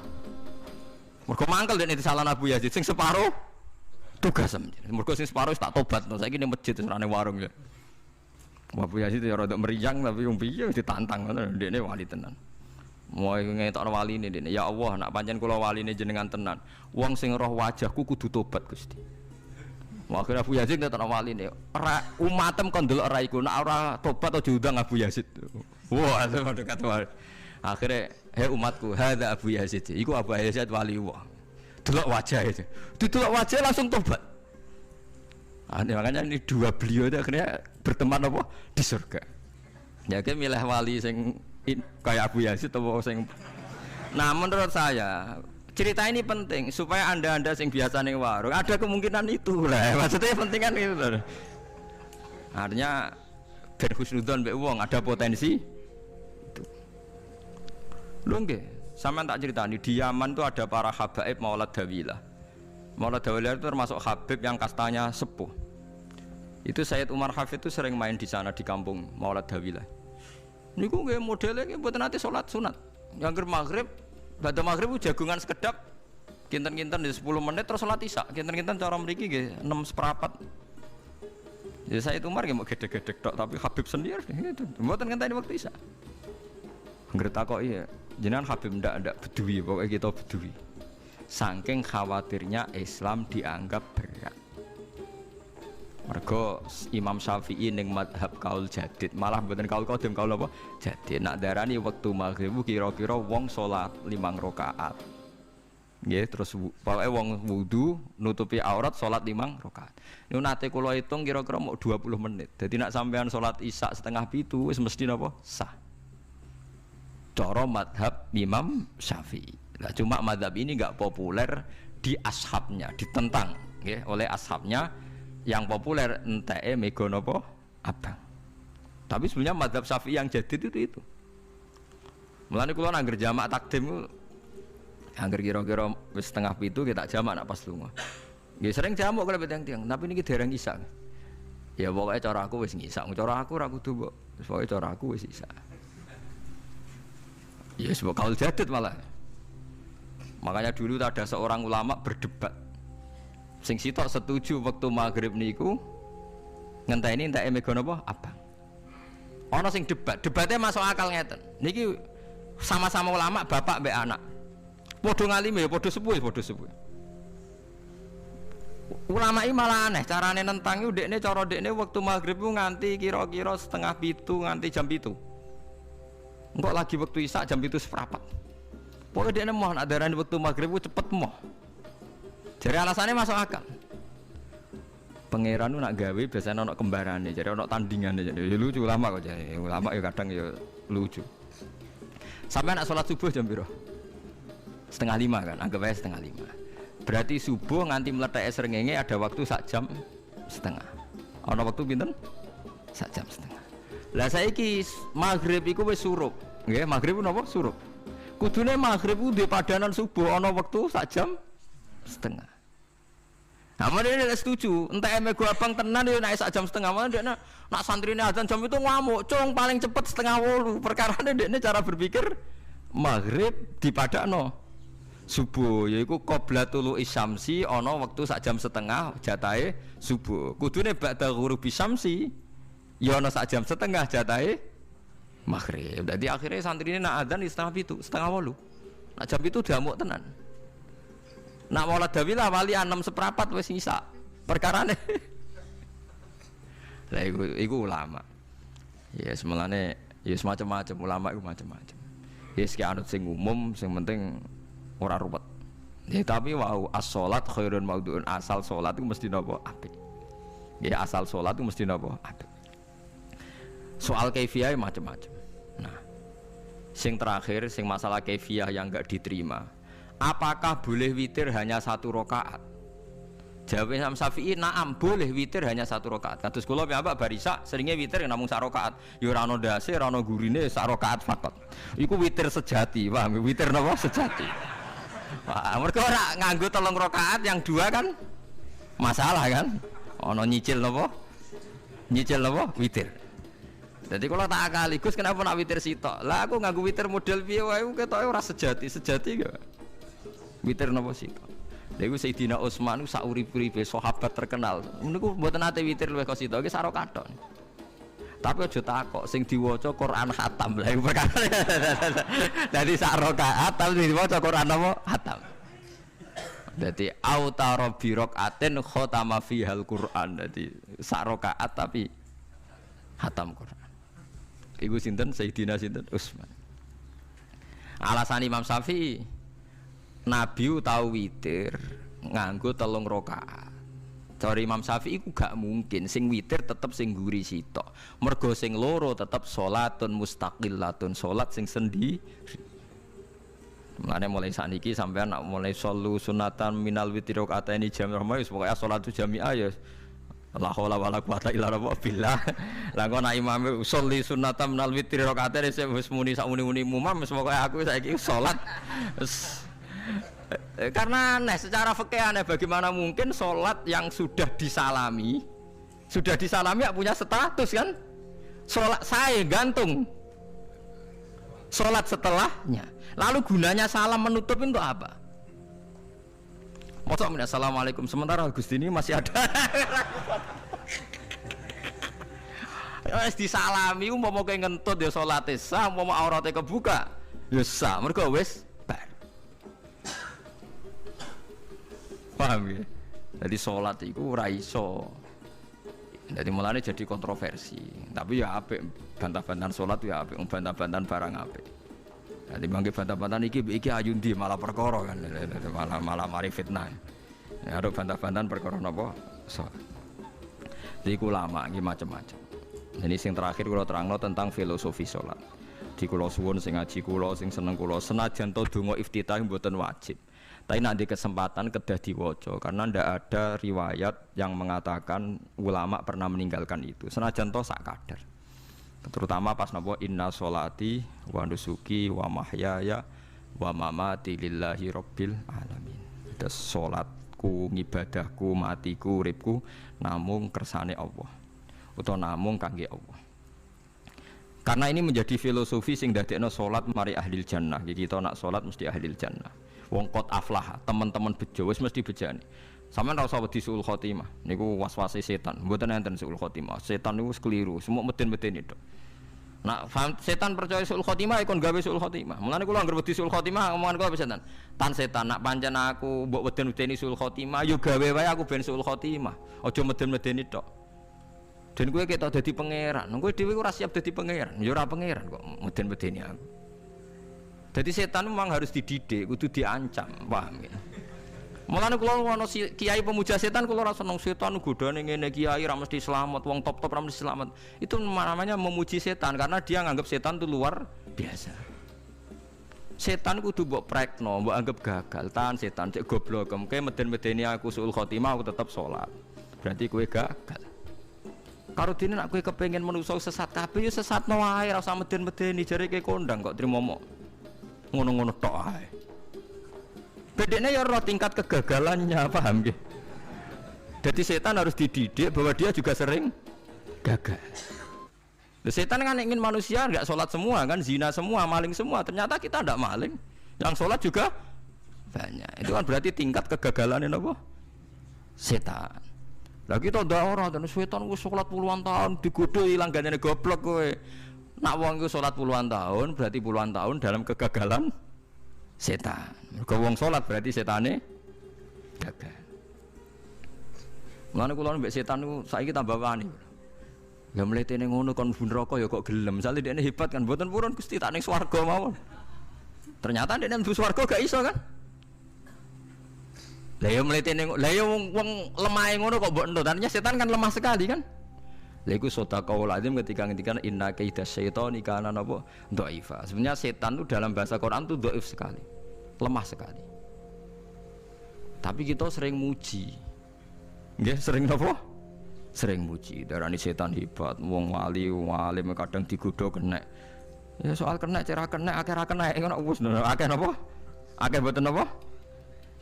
Mergo mangkel dene disalahno Abu Yazid sing separuh tugasem. Mergo sing separuh tak tobatno. Saiki ning masjid serane warung ya. Abu Yazid ya rada meriang tapi wong piye ditantang ngono ndekne wali tenan. Mau ngetokno waline ndekne. Ya Allah, nak pancen kula waline jenengan tenan. Wong sing roh wajahku kudu tobat Gusti. Akhirnya Abu Yazid ngetokno waline. Ora umatem kon ndelok ora iku, nek ora tobat aja diundang Abu Yazid. Wah, itu dekat wali. Akhirnya, hei umatku, hadza Abu Yazid. Iku Abu Yazid wali Allah. Delok wajah itu. Didelok wajah langsung tobat. Makanya ini dua beliau itu akhirnya berteman apa di surga. Ya kayak milih wali sing kayak Abu Yazid atau sing. Nah menurut saya cerita ini penting supaya anda sing biasa ning warung ada kemungkinan itu lah. Maksudnya penting kan itu. Artinya ben husnudzon mbek wong ada potensi itu. Lho nggih, sampean tak ceritani di Yaman tuh ada para habaib Maulad Dawilah. Maulad Dawilah itu termasuk habib yang kastanya sepuh. Itu Sayyid Umar Hafid itu sering main di sana di kampung Maulad Dawilah. Niku nggih modelnya nggih mboten nate salat sunat. Yang maghrib, badhe maghrib jagungan sekedap kinten-kinten di 10 menit terus salat isya. Kinten-kinten cara mriki nggih 6:04. Ya Sayyid Umar nggih mau gedhe-gedhe tok tapi Habib sendiri gitu. Mboten ngenteni waktu isya. Anggere takoki jenengan Habib ndak bedui pokoke kita bedui. Saking khawatirnya Islam dianggap berat. Mergo Imam Syafi'i ning madhab kaul jadid, malah mboten kaul qadim kaul apa? Jadid. Nak darani wektu maghrib kira-kira wong salat 5 rakaat. Nggih, terus pokoke wong wudu nutupi aurat salat 5 rakaat. Niku nate kula hitung kira-kira mau 20 menit. Dadi nak sampean salat Isya 6:30 wis mesti napa? Sah. Cara madhab Imam Syafi'i. Nah, cuma madhab ini enggak populer di ashabnya, ditentang nggih oleh ashabnya. Yang populer enteke mega napa abang. Tapi sebenarnya madhab Syafi'i yang jadid itu. Mulane kula nangger jamak takdim angger kira-kira wis 6:30 kita jamak nak pas lunga. Nggih sering jamak kalau tiang-tiang, tapi niki dereng isya. Ya pokoke cara aku wis ngisa, cara aku ora kudu mbok. Wis pokoke cara aku wis isya. Ya sebab kaul jadid malah. Makanya dulu ada seorang ulama berdebat. Sing sitok setuju waktu maghrib niku ngenteni enteke mega napa abang. Ana sing debatnya masuk akal ngeten. Niki sama-sama ulama bapak mbek anak. Padha ngalime ya padha sepuh. Ulama iki malah aneh carane nentang iku ndekne cara ndekne waktu maghrib ku nganti kira-kira 6:30 nganti jam 7. Engko lagi waktu isya jam 7:04. Pokoke ndekne moh nak darani waktu maghrib ku cepet moh. Jadi alasannya masuk akal. Pangeran nak gawe biasanya ono kembarane, jadi ono tandingannya, jadi lucu ulama kok jadi ulama ya kadang ya lucu. Sampai nak sholat subuh jam piro? 4:30 kan, anggap aja 4:30. Berarti subuh nganti meletak srengenge ada waktu 1,5 jam. Ono waktu pinten? 1,5 jam. Lah saiki maghrib iku wis surup, nggih maghrib napa surup. Kudune maghrib ku duwe padanan subuh ono waktu 1,5 jam. Aman dia tidak setuju. Entah eme gua abang tenan dia naik sak jam setengah malam dia nak santrine azan jam itu ngamuk. Cung paling cepet setengah 8. Perkara dia cara berpikir maghrib dipadakno subuh. Yaiku qoblatul isyamsi ana wektu sak jam setengah jatahe subuh. Kudune ba'da ghurubi syamsi ya ana sak jam setengah jatahe maghrib. Jadi akhirnya santrine nak azan setengah 8. Nak jam itu diamuk tenan. Nak maulad dawilah wali 6:15 wis ngisa. Perkarane. Lah iku ulama. Ya semelane ya semacam-macam ulama iku macam-macam. Ya sik anut sing umum sing penting ora ruwet. Ya tapi wau as-shalat khairun maudhu'un, asal salat itu mesti napa apik. Ya asal salat itu mesti napa apik. Soal kaifiyah macam-macam. Nah, sing terakhir sing masalah kaifiyah yang enggak diterima. Apakah boleh witir hanya 1 rakaat? Jawab Imam Syafi'i, na'am boleh witir hanya 1 rakaat. Kados kula piyambak barisa seringnya witir namung 1 rakaat. Ya ora ono ndase, ora ono gurine 1 rakaat fakot. Iku witir sejati, paham? Witir napa sejati. Wah, mergo ora nganggo 3 rakaat yang 2 kan masalah kan? Ono nyicil napa? Nyicil napa? Witir. Jadi kalau tak akali, Gus kenapa nak witir sitok? Lah aku nganggo witir model piye wae ketoke ora sejati gak? Witir napa sitok? Lha iku Sayyidina Utsman sak urip-uripe sahabat terkenal. Niku mboten nate witir luwih kok sitok, iki saro kathok. Tapi aja takok sing diwaca Quran khatam. Lah iku perkara. Dadi sak rakaat tapi diwaca Quran apa? Khatam. Dadi autara bi rakaatin khatama fihal Quran. Dadi sak rakaat tapi khatam Quran. Iku sinten Sayyidina sinten Utsman. Alasan Imam Syafi'i Nabi tahu witir nganggo 3 rakaat. Cara Imam Syafi'i iku gak mungkin sing witir tetep sing guri sitok. Mergo sing loro tetep salatun mustaqillatun, salat sing sendiri. Mulane mulai sakniki sampean nak mulai solu sunatan minal witir rakaat ini jami'ah wis pokoke salatu jami'ah ya la haula wala quwata illa billah. Lah kok nak imam sholli sunatan minal witir rakaat wis muni sak muni-muni mumam wis pokoke aku saiki salat karena aneh secara fikih aneh bagaimana mungkin sholat yang sudah disalami ya punya status kan sholat saya gantung sholat setelahnya lalu gunanya salam menutup untuk apa? Masa assalamualaikum sementara Gusti ini masih ada wis disalami umpama kowe ngentut ya salate sah umpama aurate kebuka ya sah mergo wis paham ya? Jadi sholat itu ora iso. Jadi mulane jadi kontroversi. Tapi ya apik bantah-bantahan sholat ya apik, bantah-bantahan barang apik. Jadi mangke bantah-bantahan iki ayundi malah perkara kan. Malah mari fitnah. Ya ada bantah-bantahan perkara napa? Sholat. Jadi ulama iki macam-macam. Jadi sing terakhir kula terangno tentang filosofi sholat. Di kula suwun sing ngaji kula sing seneng kula senajan to donga iftitah mboten wajib. Tapi nanti kesempatan kedah diwaca karena ndak ada riwayat yang mengatakan ulama pernah meninggalkan itu. Senajan toh sak kadar. Terutama pas napa inna sholati wa nusuki wa mahyaya wa mamati lillahi rabbil alamin. Terus salatku, ngibadahku, matiku, uripku namung kersane Allah. Utawa namung kangge Allah. Karena ini menjadi filosofi sing dadekno salat mari ahlil jannah. Kita nak salat mesti ahlil jannah. Wong qad aflah, teman-teman bejo wis mesti bejane. Sampeyan ora usah wedi suul khotimah. Niku waswase setan. Mboten enten suul khotimah. Setan niku wis keliru, semua meden-meden itu. Nak setan percaya suul khotimah ikon gawe suul khotimah. Mulane kula anggere wedi suul khotimah omongan kula setan. Tan setan nak pancen aku mbok weden-wedeni suul khotimah yo gawe wae aku ben suul khotimah. Aja meden-medeni tok. Dan kowe ketok dadi pangeran. Kowe dhewe ora siap dadi pangeran. Ya ora pangeran kok meden-medeni aku. Jadi setan memang harus dididik, kudu diancam, paham ya? Mulane kula ana kiai pemuja setan kula ora seneng setan godane ngene kiai ra mesti selamat, wong top-top ra mesti selamat. Itu namanya memuji setan karena dia nganggap setan itu luar biasa. Setan kudu mbok prekno, mbok anggap gagal. Tahan setan cek goblok, kowe meden-medeni aku suul khotimah aku tetap salat. Berarti kowe gagal. Karo dene nek kowe kepengin menungso sesat kabeh ya sesatno wae ora usah meden-medeni jare kowe kondang kok trimo ngono-ngono tok ae. Bedene ya ora tingkat kegagalannya, paham nggih? Jadi setan harus dididik bahwa dia juga sering gagal. Setan kan ingin manusia nggak sholat semua kan, zina semua, maling semua. Ternyata kita tidak maling, yang sholat juga banyak. Itu kan berarti tingkat kegagalan ini apa? Setan. Lagi kita udah orang dan setan gue sholat puluhan tahun digodoh hilang gantinya goblok gue. Nak wong gue sholat puluhan tahun berarti puluhan tahun dalam kegagalan setan. Kalau wong sholat berarti setannya gagal. Mulane kula mbek setan niku saiki tambah wani. Ya mletene ngono kon mlebu neraka ya kok gelem. Misale dekne hebat kan mboten purun Gusti tak ning swarga mawon. Ternyata dekne mlebu swarga gak iso kan? Lah ya mletene lah ya wong lemahe ngono kok mbok entuk. Tadinya setan kan lemah sekali kan? Lah iku sedekah lazim ketika ngendikan inna kaidas syaitani kana napa dhaifa. Sebenarnya setan itu dalam bahasa Quran itu dhaif sekali. Lemah sekali. Tapi kita sering muji. Nggih, sering napa? Sering muji, darani setan hebat, wong wali, wong alim kadang digodho kena. Ya soal kena cara kena, akeh ra kena ngono wis akeh napa? Akeh mboten napa?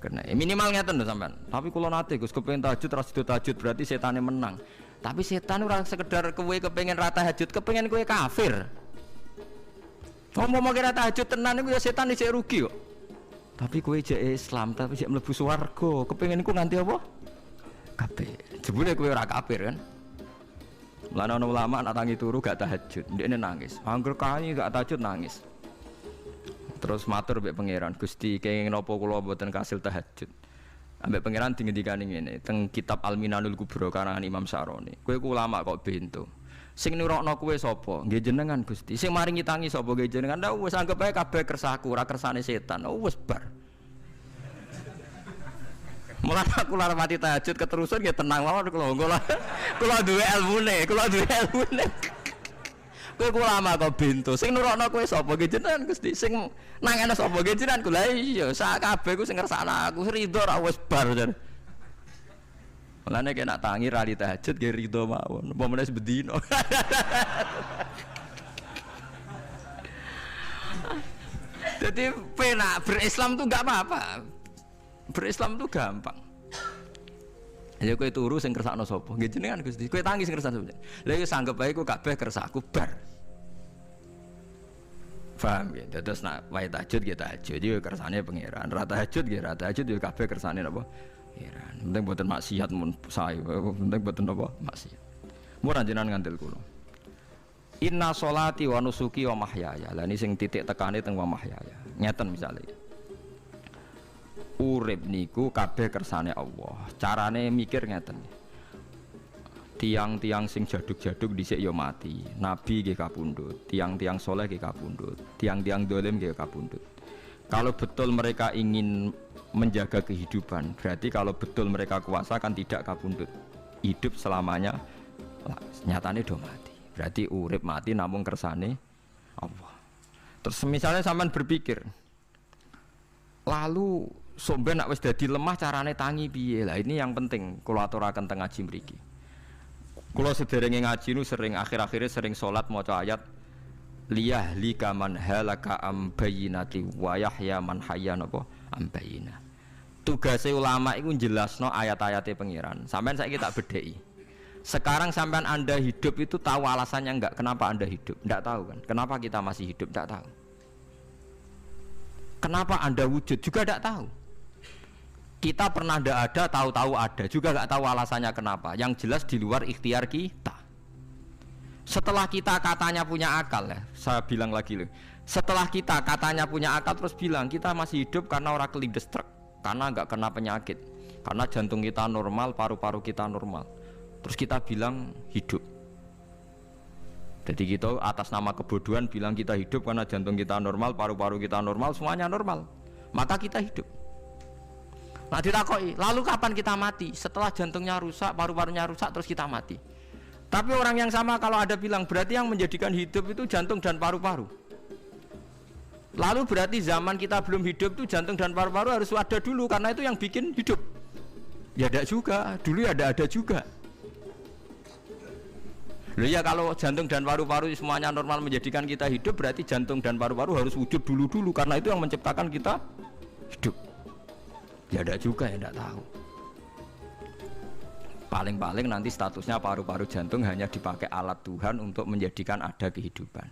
Kena. Minimal ngeten lho sampean. Tapi kula nate Gus kepengin tahajud ra sido tahajud berarti setane menang. Tapi setan ora sekedar kowe kepengin ra tahajud, kepengin kowe kafir. Ngomong kira tahajud tenan iku ya setan isih rugi kok. Tapi kowe jek Islam, tapi jek mlebu swarga, kepengin iku nganti apa? Kafir. Jebule kowe ora kafir kan? Mulane ana ulama nak tangi turu gak tahajud, ndekne nangis. Angger kani gak tahajud nangis. Terus matur mbek pangeran, Gusti kenging napa kula mboten kasil tahajud. Ambek pangeran dingendikane ngene, teng kitab Al-Minanul Kubra karangan Imam Syaroni. Kowe ku ulama kok bento. Sing nurokno kowe sapa? Nggih jenengan Gusti. Sing maringi tangi sapa? Nggih jenengan. Lah wis anggap ae kabeh kersaku, ora kersane setan. Wis bar. Mulane aku lara mati tahajud keterusan nggih tenang mawon kula duwe ilmune, Kowe ulama kok bento. Sing nurokno kowe sapa? Nggih jenengan Gusti. Sing nangene sapa? Nggih jenengan. Lha iya, sak kabeh ku sing ngersakno aku ridho ra wis bar. Mulane kena tangi ra tahajud nggih ridho mawon. Apa meneh sebedino. Jadi penak berislam tuh enggak apa-apa. Berislam tuh gampang. Ya kowe turu sing kersakno sapa? Nggih jenengan Gusti. Kowe tangi sing kersakno sapa? Lah iku sanggep ae kowe kabeh kersakku bar. Paham ya? Terus nak wae tahajud ya tahajud yo kersane pangeran. Ra tahajud ya ra tahajud yo kabeh kersane napa? Pangeran. Penting mboten maksiat mun sae. Penting mboten napa? Maksiat. Mun jenengan ngandel kula. Inna sholati wa nusuki wa mahyaya. Lah ini sing titik tekane teng wa mahyaya. Ngeten misalnya. Urip niku kabeh kersane Allah. Carane mikir ngeten. Tiang-tiang sing jaduk-jaduk dhisik ya mati. Nabi nggih kapundhut, tiang-tiang soleh nggih kapundhut, tiang-tiang dolim nggih kapundhut. Kalau betul mereka ingin menjaga kehidupan, berarti kalau betul mereka kuasa kan tidak kapundhut. Hidup selamanya nyatane do mati. Berarti urip mati namung kersane Allah. Terus misalnya sampean berpikir, lalu somben nak wis dadi lemah carane tangi piye? Lah ini yang penting kula aturaken teng ngaji mriki. Kula sederenge ngaji nu sering akhir-akhire sering salat maca ayat liyahlika man halaka am bayyinati wa yahya man hayya napa am bayyinah. Tugase ulama iku jelasno ayat-ayate pangeran. Sampeyan saiki tak bedheki. Sekarang sampean Anda hidup itu tahu alasannya enggak? Kenapa Anda hidup? Enggak tahu kan? Kenapa kita masih hidup? Enggak tahu. Kenapa Anda wujud? Juga enggak tahu. Kita pernah enggak ada, tahu-tahu ada. Juga enggak tahu alasannya kenapa. Yang jelas di luar ikhtiar kita. Setelah kita katanya punya akal ya, saya bilang lagi loh. Setelah kita katanya punya akal terus bilang kita masih hidup karena orang kelindes truk, karena enggak kena penyakit, karena jantung kita normal, paru-paru kita normal. Terus kita bilang hidup. Jadi kita atas nama kebodohan bilang kita hidup karena jantung kita normal, paru-paru kita normal, semuanya normal. Maka kita hidup. Nah ditakoi, lalu kapan kita mati? Setelah jantungnya rusak, paru-parunya rusak, terus kita mati. Tapi orang yang sama kalau ada bilang berarti yang menjadikan hidup itu jantung dan paru-paru. Lalu berarti zaman kita belum hidup itu jantung dan paru-paru harus ada dulu karena itu yang bikin hidup. Ya ada juga, dulu ya ada juga. Loh ya kalau jantung dan paru-paru semuanya normal menjadikan kita hidup berarti jantung dan paru-paru harus wujud dulu karena itu yang menciptakan kita hidup. Ya ada juga yang tidak tahu. Paling-paling nanti statusnya paru-paru jantung hanya dipakai alat Tuhan untuk menjadikan ada kehidupan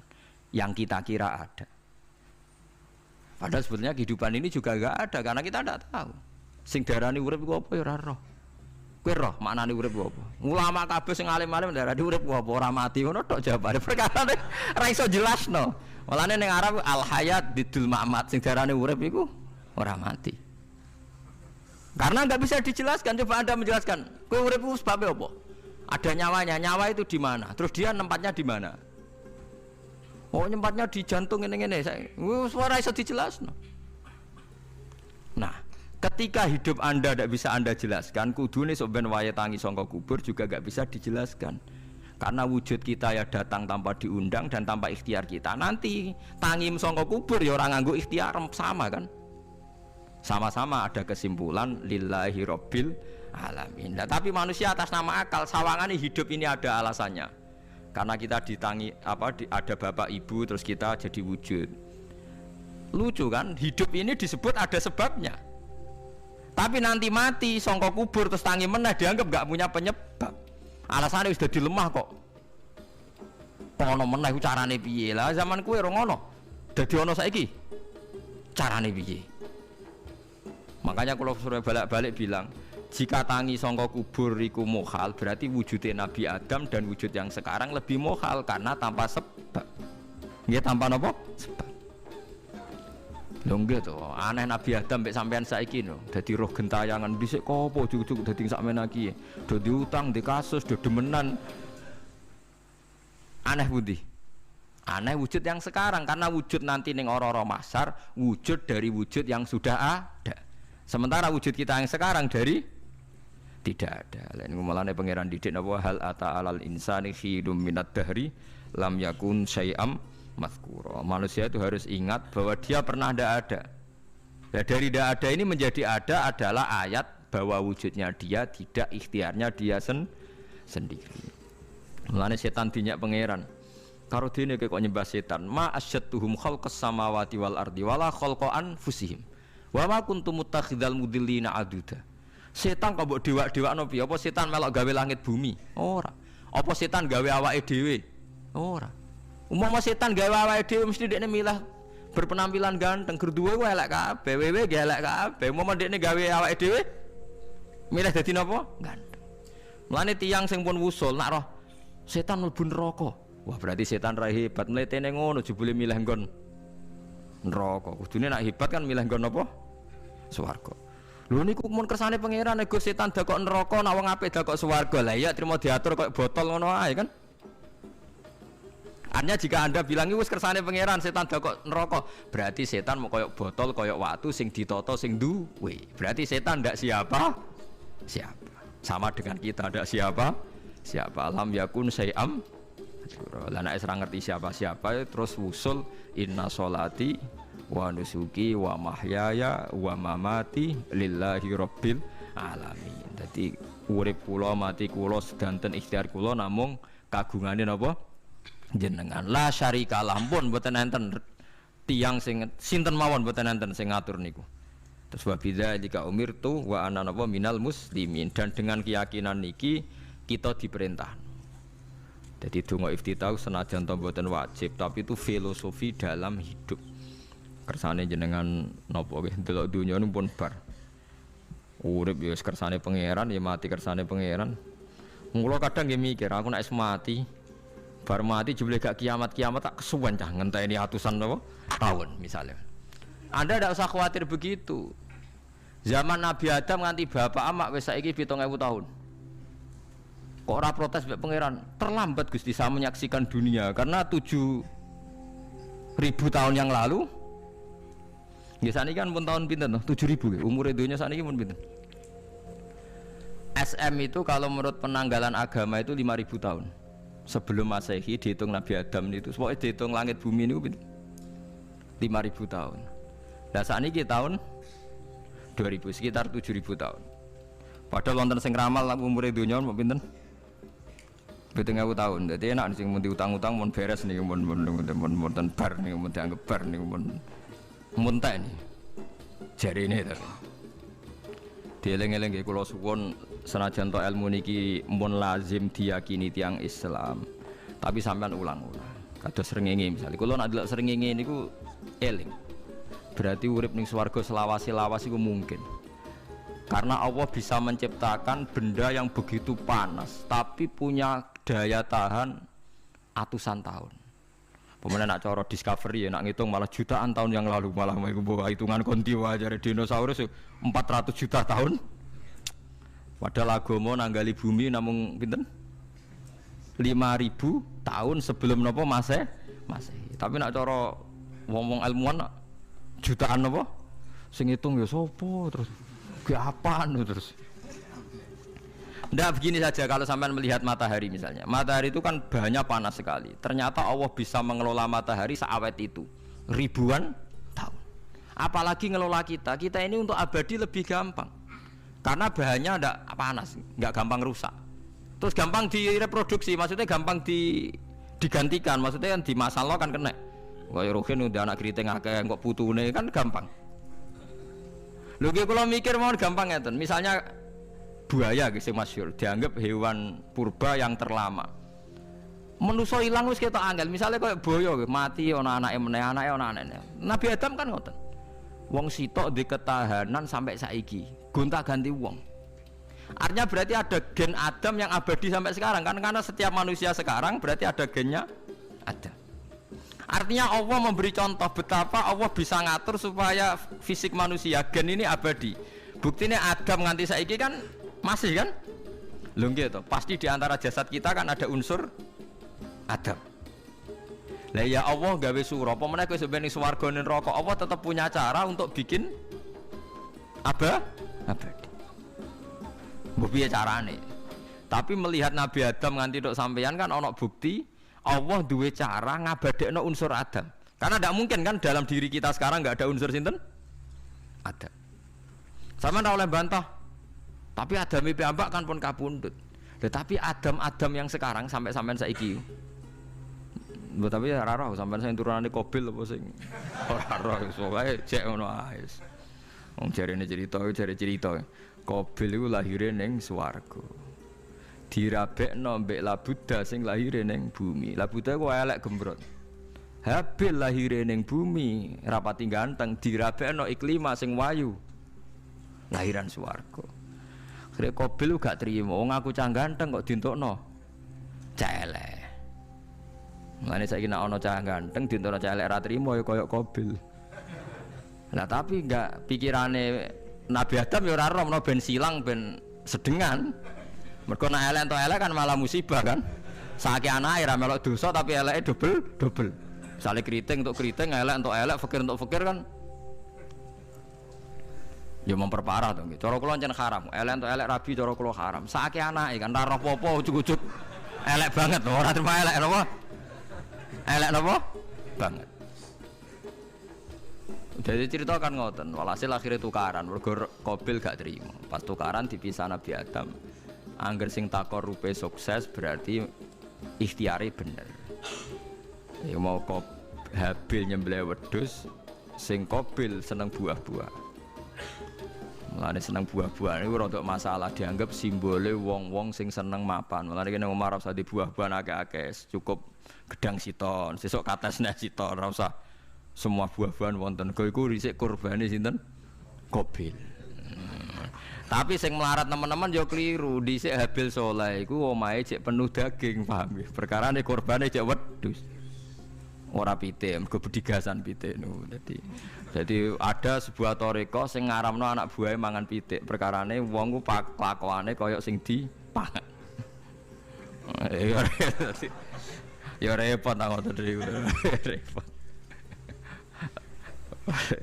yang kita kira ada. Padahal sebetulnya kehidupan ini juga enggak ada karena kita tidak tahu. Sing darani urip iku apa ya ora roh. Kowe roh maknane urip ku apa? Ulama kabeh sing alim-alim darani urip ku apa ora mati ngono tok jawabane. Perkara ora iso jelasno. Mulane ning Arab al hayat bidul mamat sing darani urip iku ora mati. Karena nggak bisa dijelaskan. Coba Anda menjelaskan. Kowe urip ku sebabnya apa? Ada nyawanya. Nyawa itu di mana? Terus dia nempatnya di mana? Oh, nyempatnya di jantung ini. Suara iso dijelasno. Nah, ketika hidup Anda tidak bisa Anda jelaskan, kudune sok ben wayahe tangi sangka kubur juga nggak bisa dijelaskan. Karena wujud kita ya datang tanpa diundang dan tanpa ikhtiar kita. Nanti tangi sangka kubur ya orang nganggo ikhtiar sama kan? Sama-sama ada kesimpulan lillahi rabbil alamin. Nah, tapi manusia atas nama akal sawangane hidup ini ada alasannya. Karena kita ditangi ada bapak ibu terus kita jadi wujud. Lucu kan? Hidup ini disebut ada sebabnya. Tapi nanti mati sangka kubur terus tangi meneh dianggap gak punya penyebab. Alasannya sudah dilemah kok. Ono meneh iku carane piye? Lah zaman kuwe ora ngono. Dadi ono saiki. Carane piye? Makanya kalau suruh balik-balik bilang, jika tangi sangka kubur iku mukhal, berarti wujudnya Nabi Adam dan wujud yang sekarang lebih mukhal karena tanpa sebab. Nggih tanpa napa? Sebab. Lho nggih to, aneh Nabi Adam mek sampean saiki no. Dadi roh gentayangan dhisik kopo juk-juk dadi sakmen iki. Do diutang, di kasus, do demenan. Aneh pundi? Aneh wujud yang sekarang karena wujud nanti ning ora-ora mahsyar wujud dari wujud yang sudah ada. Sementara wujud kita yang sekarang dari tidak ada. Lain ngumalane pangeran didik napa hal ata alal insani khidum minad dahri lam yakun syai'am mazkura. Manusia itu harus ingat bahwa dia pernah tidak ada. Nah, dari tidak ada ini menjadi ada adalah ayat bahwa wujudnya dia tidak ikhtiarnya dia sendiri. Mulane setan dinyak pangeran. Karo dene kok nyembah setan. Ma asyattuhum khalqas samawati wal ardi wala khalqa anfusihim. Wa ma kuntum muttakhidal mudillina aduda. Setan kok mbok dewak-dewakno piye? Apa setan melok gawe langit bumi? Ora. Apa setan gawe awake dhewe? Ora. Umpama setan gawe awake dhewe mesti dekne milah berpenampilan ganteng, gerduwe ku elek kabeh, wewe ge elek kabeh. Umpama dekne gawe awake dhewe milih dadi napa? Ganteng. Mulane tiyang sing pun wusul nak roh setan mlebu neraka. Wah, berarti setan ra hebat, mletene ngono jebule milih nggon neraka. Kudune nak hebat kan milih nggon apa? Swarga. Lho niku mun kersane pangeran nego setan dakok neraka nak wong apik dakok swarga. Lah iya trimo diatur kok botol ngono ae kan. Artinya jika Anda bilang wis kersane pangeran setan dakok neraka, berarti setan mau koyok botol koyok watu sing ditata sing duwe. Berarti setan ndak siapa? Siapa. Sama dengan kita ndak siapa? Siapa lam yakun syai'am. Lah nek ora ngerti siapa-siapa terus wusul inna sholati wa nusuki wa mahyaya wa mamati lillahi rabbil alamin. Dadi urip kula mati kula sedanten ikhtiar kula namung kagungane napa jenengan. La syarikalah pun mboten enten tiyang sing sinten mawon mboten enten sing ngatur niku. Terus wa bidzalika umirtu wa ana napa minal muslimin, dan dengan keyakinan niki kita diperintah. Jadi donga iftitah senajan to mboten wajib, tapi itu filosofi dalam hidup. Kersane jenengan napa nggih delok donya niku pun bar. Urip ya kersane pangeran, ya mati kersane pangeran. Mula kadang nggih mikir, aku nek mati, bar mati jebule gak kiamat-kiamat tak kesuwen cah ngenteni atusan napa tahun misalnya. Anda tidak usah khawatir begitu. Zaman Nabi Adam nganti bapak amak wis saiki 7.000 tahun. Kok ora protes mbek pangeran? Terlambat Gusti saya menyaksikan dunia karena 7.000 tahun yang lalu. Nggih saniki kan pun tahun pinten to? 7.000 nggih. Umure dunia saniki pun pinten? SM itu kalau menurut penanggalan agama itu 5.000 tahun. Sebelum Masehi dihitung Nabi Adam itu, pokoknya dihitung langit bumi ini 5.000 tahun. Nah saat ini tahun 2000, sekitar 7.000 tahun. Padahal wonten sing ramal umure dunya mau pinten? 7.000 tahun. Jadi enak sing mun diutang-utang mun beres nih mun bar nih mun dianggap bar nih mun tak nih. Jarine to. Dieling-eling nggih kula suwun senajan to ilmu niki mun lazim diyakini tiang Islam, tapi sampean ulang-ulang. Kados srengenge misalnya, kula nek delok srengenge niku eling. Berarti urip ning swarga selawase-lawas iku mungkin. Karena Allah bisa menciptakan benda yang begitu panas tapi punya daya tahan atusan tahun. Pemenang nak cara discovery ya nak ngitung malah jutaan tahun yang lalu, malah bawa hitungan kontiwa dari dinosaurus 400 juta tahun. Padahal agama nanggali bumi namung pinten? 5.000 tahun sebelum nopo Masehi. Tapi nak cara ngomong ilmuwan jutaan nopo? Sing ngitung ya sopo terus ke apaan terus. Nggak begini saja kalau sampai melihat matahari misalnya. Matahari itu kan banyak panas sekali. Ternyata Allah bisa mengelola matahari seawet itu ribuan tahun. Apalagi ngelola kita ini untuk abadi lebih gampang. Karena bahannya tidak panas, nggak gampang rusak. Terus gampang direproduksi, maksudnya gampang digantikan, maksudnya kan di masa lo kan kena. Kayak Rohin udah anak keriting akeh kok putune kan gampang. Lho kalau mikir mau gampang ya, misalnya buaya gitu masyhur dianggap hewan purba yang terlama. Manusa ilang wis ketok angel, misalnya kayak buaya mati ana anake meneh, anake ana anake. Nabi Adam kan ngoten. Wong sitok di ketahanan sampai saiki, gonta-ganti wong. Artinya berarti ada gen Adam yang abadi sampai sekarang kan, karena setiap manusia sekarang berarti ada gennya Adam. Artinya Allah memberi contoh betapa Allah bisa ngatur supaya fisik manusia gen ini abadi. Buktinya Adam nganti saiki kan masih kan? Lho gitu. Pasti di antara jasad kita kan ada unsur Adam. Lah ya Allah gawe sura, apa meneh kowe sampeyan ning swarga ning neraka, Allah tetap punya cara untuk bikin abadi. Mbok piye carane? Tapi melihat Nabi Adam nganti tok sampeyan kan ana bukti Allah duwe cara ngabadekno unsur Adam. Karena tidak mungkin kan dalam diri kita sekarang nggak ada unsur sinten? Adam. Sama ndak oleh bantah. Tapi Adam piyambak kan pun kapundhut. Tetapi Adam yang sekarang sampai sampean saiki. Mbok tapi ora roh sampean sing turunane Qabil apa sing ora roh pokoke cek ngono ae. Wong jarene cerita. Qabil iku lahire ning swarga. Dirabekno mbek Labuda sing lahire ning bumi. Labuda ku elek gembrot. Habil lahire ning bumi, rapati ganteng, dirabekno Iklima sing wayu. Lahiran swarga. Akhire Qabil gak trimo, wong aku cah ganteng kok dientukno cah elek. Mulane saiki nek ana cah ganteng dientukno cah elek ra trimo ya kaya Qabil. Nah tapi enggak pikirane Nabi Adam ya ora roh ben silang ben sedengan. Mergo nek elek entuk elek kan malah musibah kan. Saiki anake ra melok dosa tapi eleke double. Misale keriting untuk keriting, elek untuk elek, fakir untuk fakir kan. Ya memperparah to nggih. Cara kula pancen haram. Elek untuk elek rabi cara kula haram. Saiki anake kan ra roh apa-apa ujug-ujug elek banget lho, ora terima elek napa? Elek napa? Banget. Jadi cerita kan ngoten, walhasil akhirnya tukaran, mergo Qabil gak terima. Pas tukaran dipisah Nabi Adam. Angger sing takor rupe sukses berarti ikhtiari bener. Ya mau Habil nyembelih wedhus, sing Qabil seneng buah-buah. Mulane seneng buah-buah niku rada masalah, dianggap simbole wong-wong sing seneng mapan. Mulane kene Umar ora usah di buah-buahan akeh-akeh, cukup gedang siton, sesuk katesne siton, ora usah semua buah-buahan wonten. Iku risik kurbane sinten? Qabil. Tapi sing melarat teman-teman yo keliru. Dhisik Habil saleh iku omahe cek penuh daging, paham ya? Perkarane kurbane cek wedhus. Ora pitik, mergo bedigasan pitik niku. Jadi ada sebuah toreko sing ngaramno anak buahe mangan pitik. Perkarane wong ku kelakuane kaya sing dipangan. Ya repot ta ngoten niku. Repot.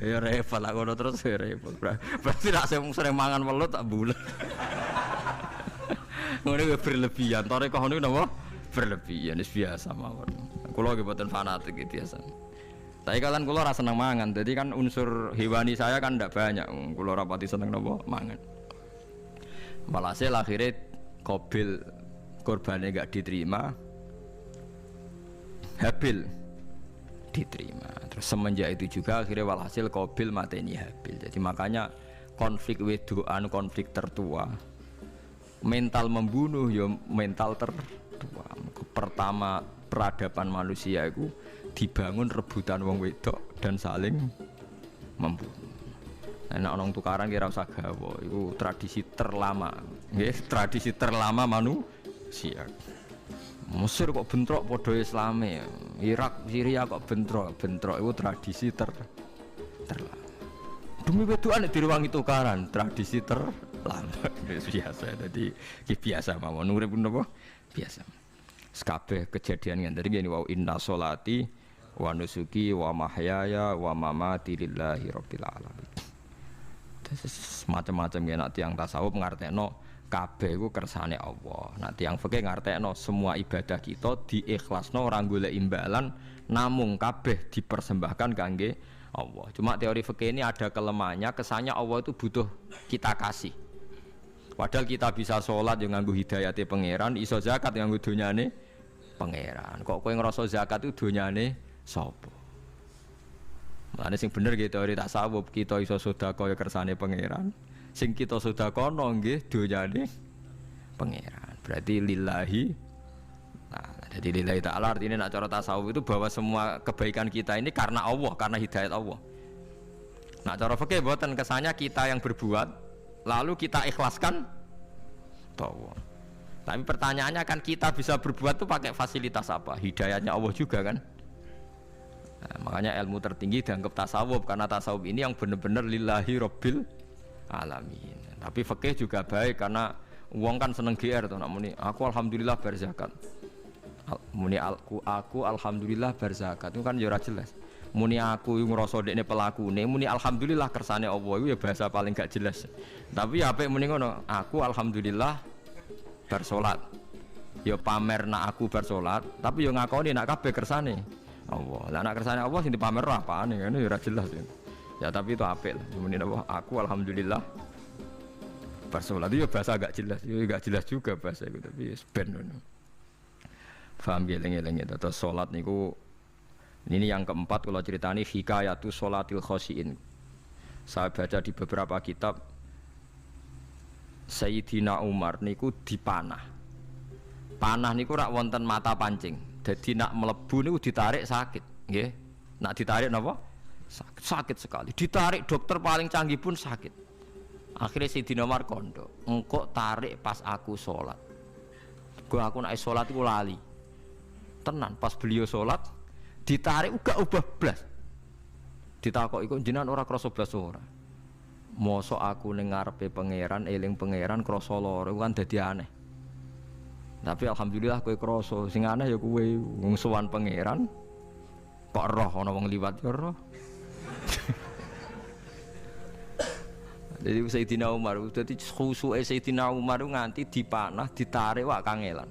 Ya repot lah ngono terus ya repot. Berarti nek sering mangan welut tak bulet. Ngono ya berlebihan. Toreko niku napa? Berlebihan wis biasa mawon. Kula nggih mboten fanatik iki biasa. Tapi kalian kula ora seneng mangan. Jadi kan unsur hewani saya kan ndak banyak. Kula ora pati seneng napa mangan. Walhasil akhirnya Qabil korbannya gak diterima. Habil diterima. Terus semenjak itu juga akhirnya walhasil Qabil mateni Habil. Jadi makanya konflik wedoan, konflik tertua mental membunuh ya mental tertua. Pertama peradaban manusia itu dibangun rebutan wong wedok dan saling membunuh. Nah, orang tukaran kira usah gawa, itu tradisi terlama, tradisi terlama manusia. Mesir kok bentrok podo Islame, Irak, Syria kok bentrok itu tradisi terlama. Demi wedokan di ruang tukaran, tradisi terlama biasa. Jadi biasa mawon urip napa biasa. Sekabeh kejadian yang tadi gini wa inna sholati wa nusuki wa mahyaya wa mamati lillahi rabbil alamin. Macam-macam ya nak tiang tasawuf ngartekno kabeh iku kersane Allah. Nak tiang fikih ngartekno semua ibadah kita diikhlasno ora golek imbalan namung kabeh dipersembahkan kangge Allah. Cuma teori fikih ini ada kelemahannya, kesannya Allah itu butuh kita kasih. Padahal kita bisa sholat yang nganggo hidayate pangeran, iso zakat yang nganggo donyane pangeran. Kok kowe ngrasa zakat itu donyane sapa? Mulane sing bener gitu teori tasawuf, kita iso sedekah ya kersane pangeran. Sing kita sedekahno nggih donyane pangeran. Berarti lillahi. Nah, jadi lillahi ta'ala artinya nak cara tasawuf itu bahwa semua kebaikan kita ini karena Allah, karena hidayat Allah. Nah, cara fikih mboten kesannya kita yang berbuat lalu kita ikhlaskan Allah. Tapi pertanyaannya kan kita bisa berbuat tuh pakai fasilitas apa? Hidayatnya Allah juga kan? Nah, makanya ilmu tertinggi dianggap tasawuf karena tasawuf ini yang benar-benar lillahi rabbil alamin. Tapi fikih juga baik karena uang kan seneng GR tuh, namuni aku alhamdulillah berzakat. Muni aku alhamdulillah berzakat itu kan ya ora jelas. Muni aku ngrasa dekne pelakune, muni alhamdulillah kersane Allah itu ya bahasa paling gak jelas. Tapi ya apik muni ngono, aku alhamdulillah bersolat. Ya pamer nak aku bersolat, tapi ya ngakoni nak kabeh kersane Allah. Lah nak kersane Allah sing dipamer apane kan ya ora jelas ya. Ya tapi itu apik lah. Muni apa aku alhamdulillah bersolat itu ya bahasa gak jelas. Ya gak jelas juga bahasa itu tapi ben ngono. Faham geleng-geleng itu. Terus sholat niku ini yang keempat kalau ceritani hikayatu sholatil khosyiin. Saya baca di beberapa kitab Sayyidina Umar niku dipanah. Panah niku rak wonten mata pancing. Jadi nak melebu niku ditarik sakit, nggih. Nak ditarik napa? Sakit sekali. Ditarik dokter paling canggih pun sakit. Akhirnya Sayyidina Umar kondo, engkau tarik pas aku sholat. Aku nak sholat iku lali. Tenan pas beliau sholat ditarik uga ubah blas. Ditakoki kok jenengan ora krasa blas ora. Mosok aku ning ngarepe pangeran eling pangeran krasa lara kan dadi aneh. Tapi alhamdulillah kowe krasa sing aneh ya kowe wong sowan pangeran kok roh ana wong liwat ya roh. Jadi Sayyidina Umar dadi khusuke Sayyidina Umar nganti dipanah ditarik wak kangelan.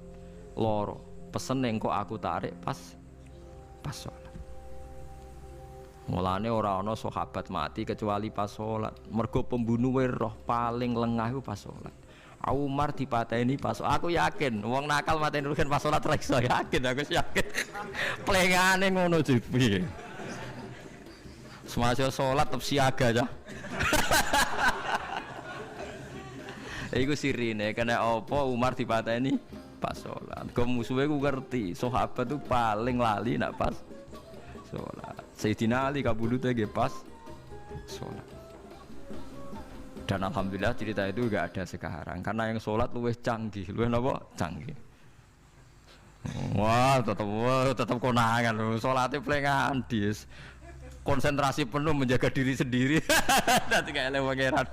Loro. Pesen yang kok aku tarik pas sholat. Mulane ora ana sahabat mati kecuali pas sholat. Mergo pembunuhe roh paling lengah iku pas sholat. Umar dipateni pas aku yakin wong nakal mateni rugen pas sholat ra iso yakin aku yakin. Plengane ngono piye. Semasa sholat tetep siaga ya. Iku sirine kena apa Umar dipateni pas sholat. Kau musuhnya ku ngerti, sahabat tu paling lali nak pas sholat. Sayyidina Ali kabudutnya ge pas sholat. Dan alhamdulillah cerita itu gak ada sekarang karena yang sholat luwih canggih, luwih napa? Canggih. Wah, tetap konangan loh. Sholatnya pelengan dis. Konsentrasi penuh menjaga diri sendiri. Nanti kayak lewat pangeran.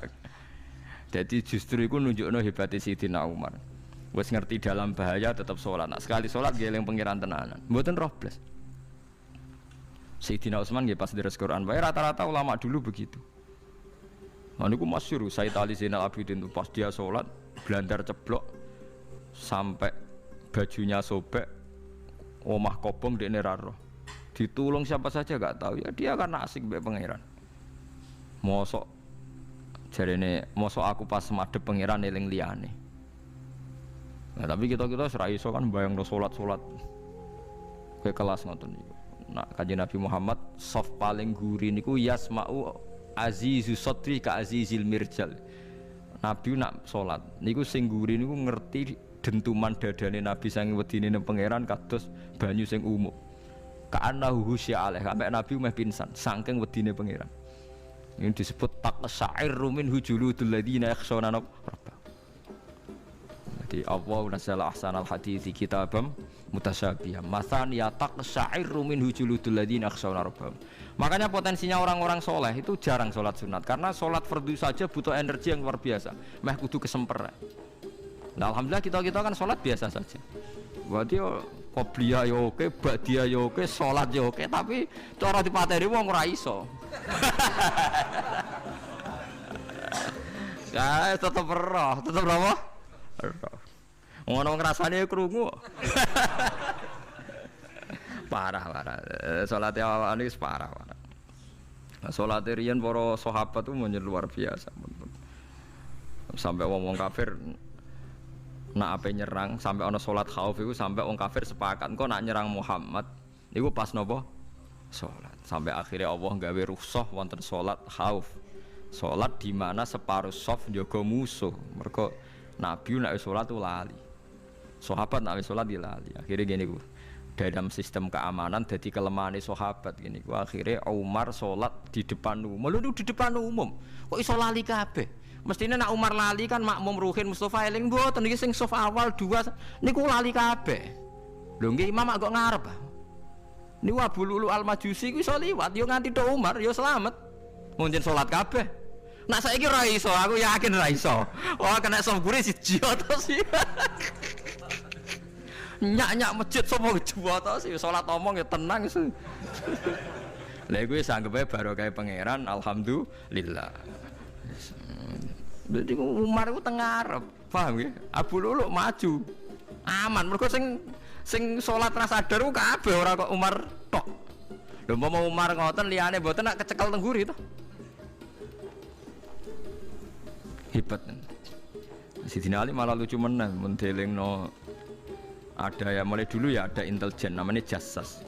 Jadi justru itu nunjukno hebatnya Sayyidina Umar. Wes ngerti dalam bahaya tetap sholat. Nah, sekali sholat geleng pangeran tenanan. Mboten roh blas. Sayyidina Utsman nggih pas deres Quran. Bae rata-rata ulama dulu begitu. Nah niku masyhur Sayyid Ali Zainal Abidin itu pas dia sholat blandar ceblok sampai bajunya sobek, omah kobong dekne ra roh. Ditulung siapa saja enggak tahu ya dia kan asik mbek pangeran. Mosok jarene mosok aku pas madhep pangeran eling liyane. Nah, tapi kita serai iso kan bayang sholat ke kelas ngoten niku. Nah, Kanjeng Nabi Muhammad soft paling guri niku yasma'u azizu sotri ka azizil mirjal. Nabi nak salat niku sing ngguri niku ngerti dentuman dadane Nabi saking wedine nang pangeran kados banyu sing umum. Ka'annahu husya alaih, sampai Nabi meh pingsan saking wedine pangeran. Ini disebut taqsa'irru min hujuludul ladzina yakhshawna rabbahum. Jadi Allah nazzala ahsanal hadithi kitabam mutasyabihan. Mathan ya taqsa'irru min hujuludul ladzina yakhshawna rabbahum. Makanya potensinya orang-orang soleh itu jarang sholat sunat karena sholat fardu saja butuh energi yang luar biasa. Meh kudu kesemper. Nah, alhamdulillah kita kan sholat biasa saja. Berarti qobliyah yo oke, ba'diyah yo oke, sholat yo oke, tapi cara dipateni wong ora iso. Ya, tetep roh, tetep apa? Ngono ngrasane krungu. Parah. Salate awake wis parah. Salate riyen para sahabat itu luar biasa. Sampai wong kafir nak ape nyerang, sampai ana salat khauf iku sampai wong kafir sepakat kok nak nyerang Muhammad niku pas napa? Salat. Sampai akhirnya Allah gawe rukhsah wonten salat khauf. Salat di mana separuh saf njaga musuh. Mergo Nabi nek salat lali. Sahabat nek salat lali. Akhirnya gini ku. Dalam sistem keamanan jadi kelemahan sahabat gini ku. Akhirnya Umar salat di depan umum. Lho di depan umum. Kok iso lali kabeh? Mestinya nak Umar lali kan makmum Ruhin Mustafa eling mboten iki sing saf awal dua niku lali kabeh. Lho nggih imam kok ngarep. Niku Abu Lulu Al-Majusi ku iso liwat yo nganti tok Umar yo slamet. Munjen salat kabeh. Nak saiki ora iso, aku yakin ora iso. Wah kena saf gure siji to sih. Nyak masjid sapa juwa to sih salat omong ya tenang sih. Lha iku wis anggepe barokah pangeran alhamdulillah. Jadi Umar itu tengah Arab, paham ya? Abu Lulu maju, aman. Mereka sing sholat rasa sadar itu kabeh orang kok Umar tok. Lho mau Umar ngoten liyane mboten nak kecekel tengguri itu. Hebat. Sidina Ali malah lucu meneh mendelingno ada ya mulai dulu ya ada intelijen namanya Jassas.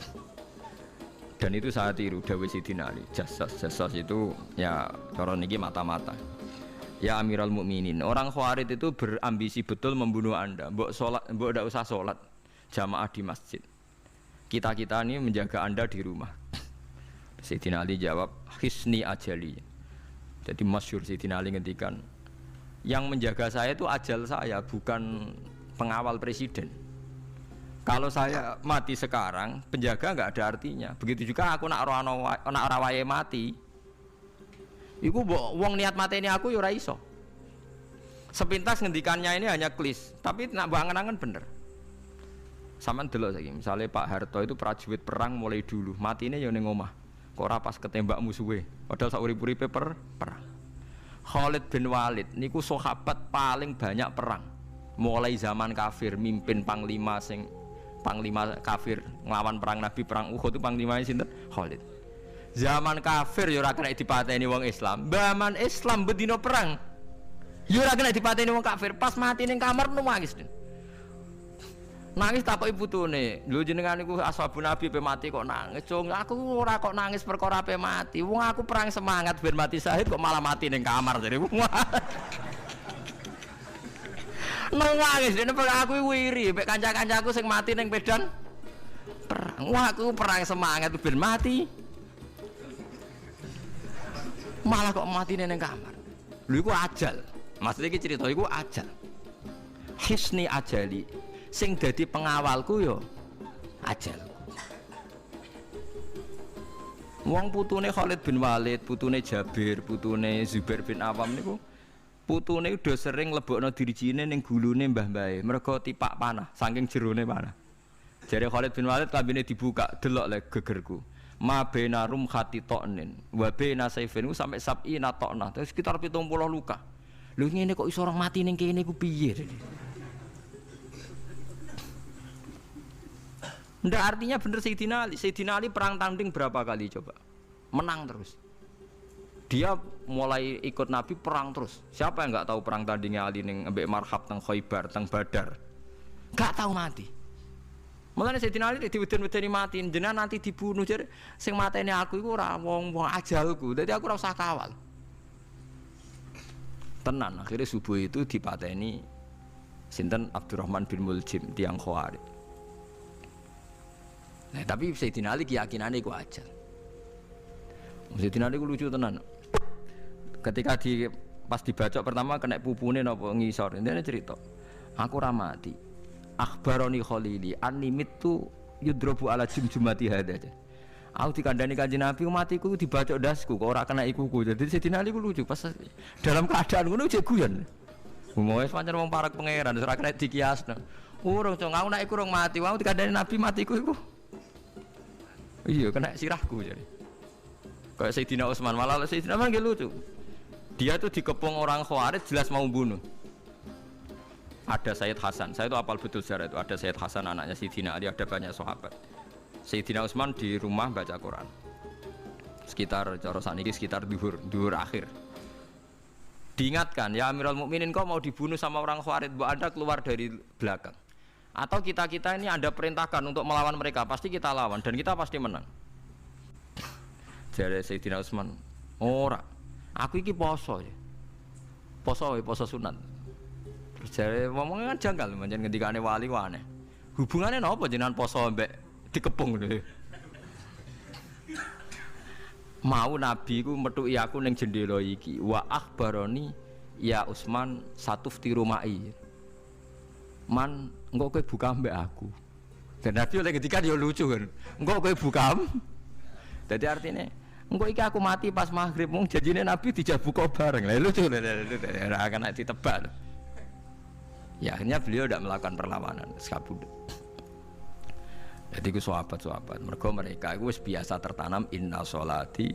Dan itu saya tiru dawuh Sidina Ali. Jassas itu ya cara niki mata-mata. Ya Amirul Mukminin, orang Khawarij itu berambisi betul membunuh Anda. Mbok ndak usah sholat jamaah di masjid. Kita ini menjaga Anda di rumah. Sayyidina Ali jawab, "Hisni ajali." Jadi masyhur Sayyidina Ali ngendikan, yang menjaga saya itu ajal saya, bukan pengawal presiden. Kalau saya mati sekarang, penjaga nggak ada artinya. Begitu juga aku nak ora wae mati. Iku wong niat mateni aku ya ora iso. Sepintas ngendikannya ini hanya klis, tapi nak bangen-angen bener. Sampeyan delok saiki, misale Pak Harto itu prajurit perang mulai dulu, matine ya ning omah. Kok ora pas ketembak musuhe, padahal sak urip-uripe perang. Khalid bin Walid niku sahabat paling banyak perang. Mulai zaman kafir mimpin panglima kafir nglawan perang Nabi perang Uhud itu panglimane sinten? Khalid. Zaman kafir ya ora kena dipateni wong Islam. Zaman Islam bedino perang. Ya ora kena dipateni wong kafir. Pas mati ning kamar nangis. Nangis takoki putune. Lho jenengan niku ashabun Nabi pe mati kok nangis. Cung, aku ora kok nangis perkara pe mati. Wong aku perang semangat ben mati syahid kok malah mati ning kamar jare. Nangis dene aku wiri mek kanca-kancaku sing mati ning medan perang. Wah aku perang semangat ben mati. Malah kok mati neng kamar. Lho iku ajal. Maksudnya iki cerita iku ajal. Hisni ajali. Sing dadi pengawalku yo ajal. Wong putune Khalid bin Walid, putune Jabir, putune Zubair bin Awam niku putune udah sering lebokno dirijine ning gulune mbah-mbahe. Mergo tipak panah, saking jerone panah. Jare Khalid bin Walid kambine dibuka, delok le gegerku. Ma bena rum khati toknin wa bena saifin sampai sab'ina tokna terus sekitar 70 luka. Lho ngene kok iso orang mati ning kene ku piye? Ndak artinya bener Sayyidina Ali. Sayyidina Ali perang tanding berapa kali coba? Menang terus. Dia mulai ikut Nabi perang terus. Siapa yang enggak tahu perang tandingnya Ali ning ambek Marhab teng Khaibar teng Badar? Enggak tahu mati. Mulane Sayyidina Ali diweden-wedeni mati, jenengan nanti dibunuh jare sing mateni aku iku ora wong ajalku. Dadi aku ora usah kawal. Tenan akhirnya subuh itu dipateni sinten Abdurrahman bin Muljim tiang Khawarij. Nah, tapi Sayyidina Ali keyakinannya iku ajal. Sayyidina Ali ku lucu tenan. Ketika pas dibacok pertama kena pupune napa ngisor. Intine cerita. Aku ra mati. Akhbaroni Khalili animit tu yudrobu ala jumjumati hada. Aku dikandani Kanjeng Nabi matiku dibacok dasku kok ora kena ikuku. Jadi Sayyidina Ali ku lucu pas dalam keadaan ngono jek guyon. Umoe pancen wong parek pangeran ora kena dikiasno. Urung cong aku nek iku urung mati, aku dikandani Nabi matiku iku. Iya kena sirahku jadi. Kayak Sayyidina Utsman malah Sayyidina Utsman nggih lucu. Dia tuh dikepung orang Khawarij jelas mau bunuh. Ada Sayyid Hasan, saya itu apal betul sejarah itu. Ada Sayyid Hasan anaknya Sayyidina Ali, ada banyak sahabat. Sayyidina Utsman di rumah baca Quran. Sekitar cara saniki sekitar duhur akhir. Diingatkan, ya Amirul Mukminin kau mau dibunuh sama orang Khawarij, bu Anda keluar dari belakang. Atau kita ini Anda perintahkan untuk melawan mereka, pasti kita lawan dan kita pasti menang. Jadi Sayyidina Utsman, ora, aku iki poso ya, poso sunat. Terus jadi ngomongnya kan janggal, macam ketika ane wali wane. Hubungannya apa jenengan poso mbek dikepung deh. Mau Nabi ku metuki aku ning jendela iki wa akhbaroni ya Utsman satufti rumai. Man engko kowe buka mbek aku. Dan Nabi oleh ketika dia lucu kan. Engko kowe buka. Dadi artine engko iki aku mati pas maghrib mung janjine Nabi dijak buka bareng. Lah lucu ora akan ditebak. Ya akhirnya beliau tidak melakukan perlawanan sekabudut. Jadi ku sahabat mereka itu biasa tertanam inna sholati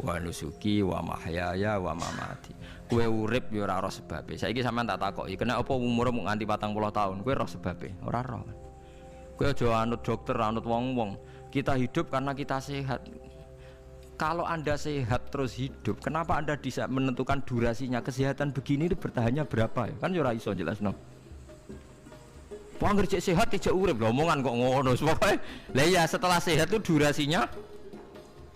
wa nusuki wa mahyaya wa mamati. Kue urip yo ora roh sebabe. Saiki sampean tak takoki, kena apa umurmu nganti 40 tahun? Kue roh sebabe? Ora roh. Kue aja anut dokter, anut wong-wong. Kita hidup karena kita sehat. Kalau Anda sehat terus hidup, kenapa Anda bisa menentukan durasinya? Kesehatan begini itu bertahannya berapa ya? Kan yo ora iso jelasno. Wong ngerjek sehat tidak urip lho, omongan kok ngono. Pokoke lah ya setelah sehat itu durasinya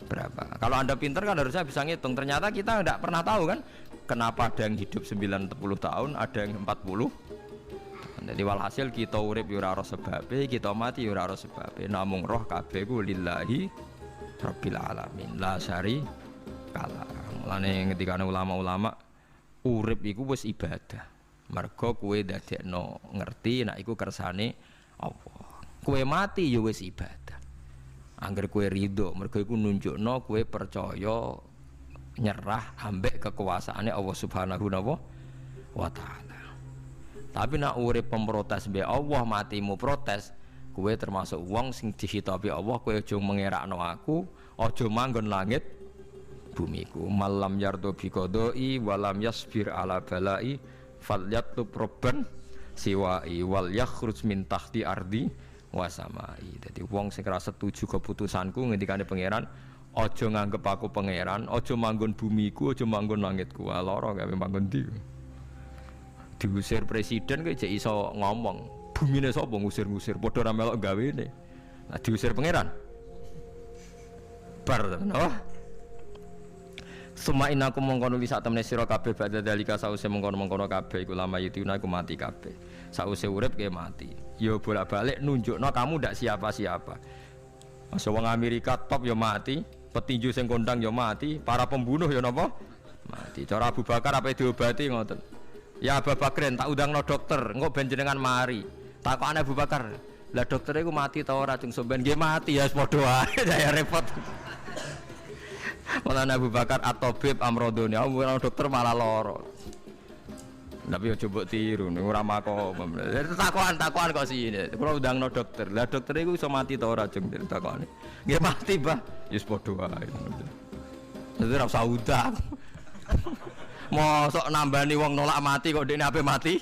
berapa? Kalau Anda pintar kan harusnya bisa ngitung. Ternyata kita tidak pernah tahu kan kenapa ada yang hidup 90 tahun, ada yang 40. Jadi walhasil kita urip yo ora ora sebabe, kita mati yo ora ora sebabe. Namung roh kabeh ku lillahi rabbil alamin. La syari kala. Mulane ketika ulama-ulama urip iku wis ibadah. Mergo kowe dadekno ngerti nek iku kersane Allah. Kowe mati ya wis ibadah. Angger kowe ridho, mergo iku nunjukno kowe percaya nyerah ambek kekuasaane Allah Subhanahu wa taala. Tapi nek urip pemprotes mbek Allah matimu protes, kowe termasuk wong sing dihitabi Allah, kowe aja mengerakno aku, aja manggon langit bumiku. Malam yardo bi qodoi walam yasbir ala balai falyatub robban siwai wal yakhruj min tahti ardi wasamai. Jadi wong sing ora setuju keputusanku ngendikane pangeran, aja nganggep aku pangeran, aja manggon bumiku, aja manggon langitku. Lara gawe manggon ndi. Diusir presiden kok jek iso ngomong. Bumine sapa ngusir-ngusir padha ra melok gawene. Nah diusir pangeran. Bar to. Suma inaku mongkono li sak temene sira kabeh badha dalika sause mongkono-mongkono kabeh iku lama yutuna iku mati kabeh. Sause urip ke mati. Ya bolak-balik nunjukno kamu ndak siapa-siapa. Masa wong Amerika top ya mati, petinju sing kondang ya mati, para pembunuh ya napa? Mati. Cara Abu Bakar apa diobati ngoten. Ya Abu Bakrin tak undangno dokter, engko ben jenengan mari. Takokane Abu Bakar, lah dokter iku mati ta ora jeng sampean nggih mati ya padha wae saya repot. Malah Abu Bakar at-tabib amrodone, orang dokter malah loro. Tapi yo coba tiru, ora makom. Takokan kok sini. Kula undangno dokter. Lah dokter iku iso mati ta ora jeng takokane. Nggih mati, Mbah. Ya wis padha wae. Dadi ora usah undang. Mosok nambani wong nolak mati kok dekne ape mati?